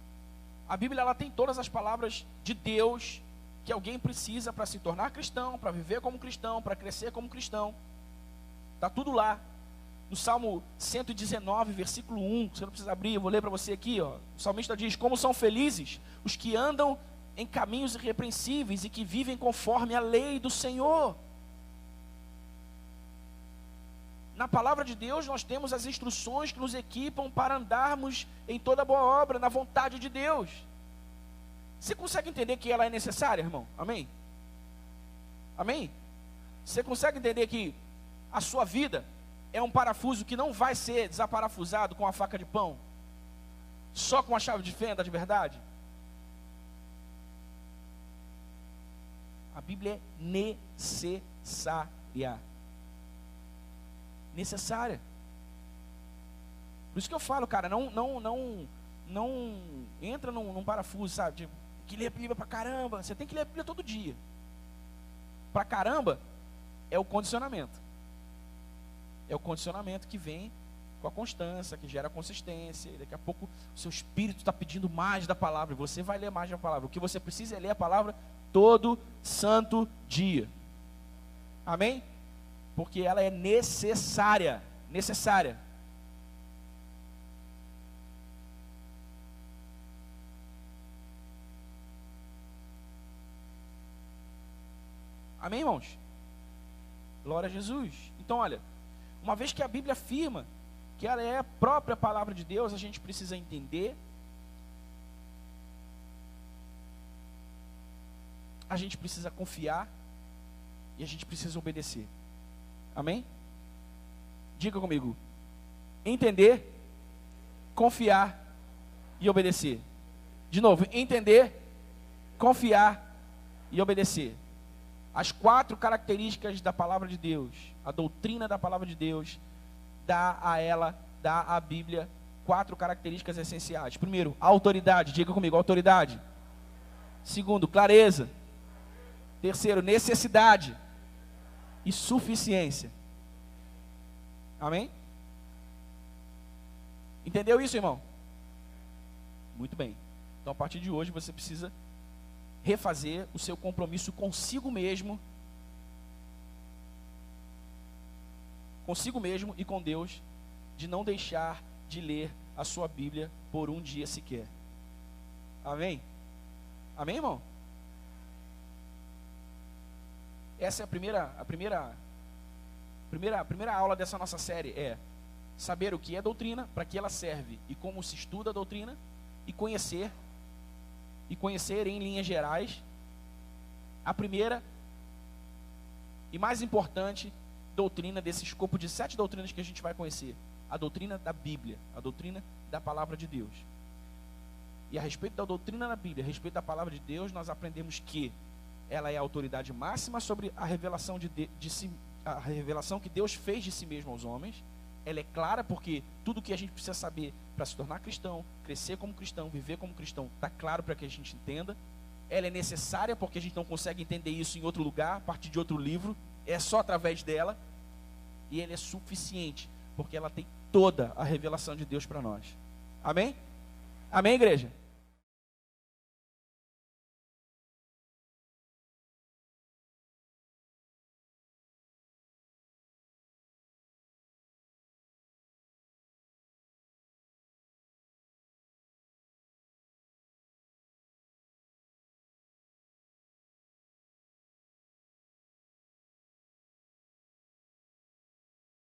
a Bíblia ela tem todas as palavras de Deus que alguém precisa para se tornar cristão, para viver como cristão, para crescer como cristão. Está tudo lá. No Salmo 119, versículo 1, você não precisa abrir, eu vou ler para você aqui, ó. O salmista diz: como são felizes os que andam em caminhos irrepreensíveis e que vivem conforme a lei do Senhor. Na palavra de Deus nós temos as instruções que nos equipam para andarmos em toda boa obra, na vontade de Deus. Você consegue entender que ela é necessária, irmão? Amém? Amém? Você consegue entender que a sua vida é um parafuso que não vai ser desaparafusado com a faca de pão, só com a chave de fenda de verdade? A Bíblia é necessária. Necessária. Por isso que eu falo, cara, não entra num parafuso, sabe? Tipo, que ler a Bíblia pra caramba. Você tem que ler a Bíblia todo dia. Pra caramba é o condicionamento. É o condicionamento que vem com a constância, que gera consistência. E daqui a pouco o seu espírito está pedindo mais da palavra, e você vai ler mais da palavra. O que você precisa é ler a palavra todo santo dia. Amém? Porque ela é necessária. Necessária. Amém, irmãos? Glória a Jesus. Então, olha, uma vez que a Bíblia afirma que ela é a própria palavra de Deus, a gente precisa entender, a gente precisa confiar e a gente precisa obedecer. Amém? Diga comigo: entender, confiar e obedecer. De novo, entender, confiar e obedecer. As 4 características da palavra de Deus, a doutrina da palavra de Deus, dá à Bíblia 4 características essenciais. Primeiro, autoridade. Diga comigo: autoridade. Segundo, clareza. Terceiro, necessidade. E suficiência. Amém? Entendeu isso, irmão? Muito bem. Então, a partir de hoje, você precisa refazer o seu compromisso consigo mesmo e com Deus, de não deixar de ler a sua Bíblia por um dia sequer. Amém? Amém, irmão? Essa é a primeira aula dessa nossa série, é saber o que é doutrina, para que ela serve e como se estuda a doutrina, e conhecer em linhas gerais a primeira e mais importante doutrina desse escopo de 7 doutrinas que a gente vai conhecer: a doutrina da Bíblia, a doutrina da palavra de Deus. E a respeito da doutrina da Bíblia, a respeito da palavra de Deus, nós aprendemos que ela é a autoridade máxima sobre a revelação a revelação que Deus fez de si mesmo aos homens. Ela é clara porque tudo o que a gente precisa saber para se tornar cristão, crescer como cristão, viver como cristão, está claro para que a gente entenda. Ela é necessária porque a gente não consegue entender isso em outro lugar, a partir de outro livro, é só através dela. E ela é suficiente porque ela tem toda a revelação de Deus para nós. Amém? Amém, igreja?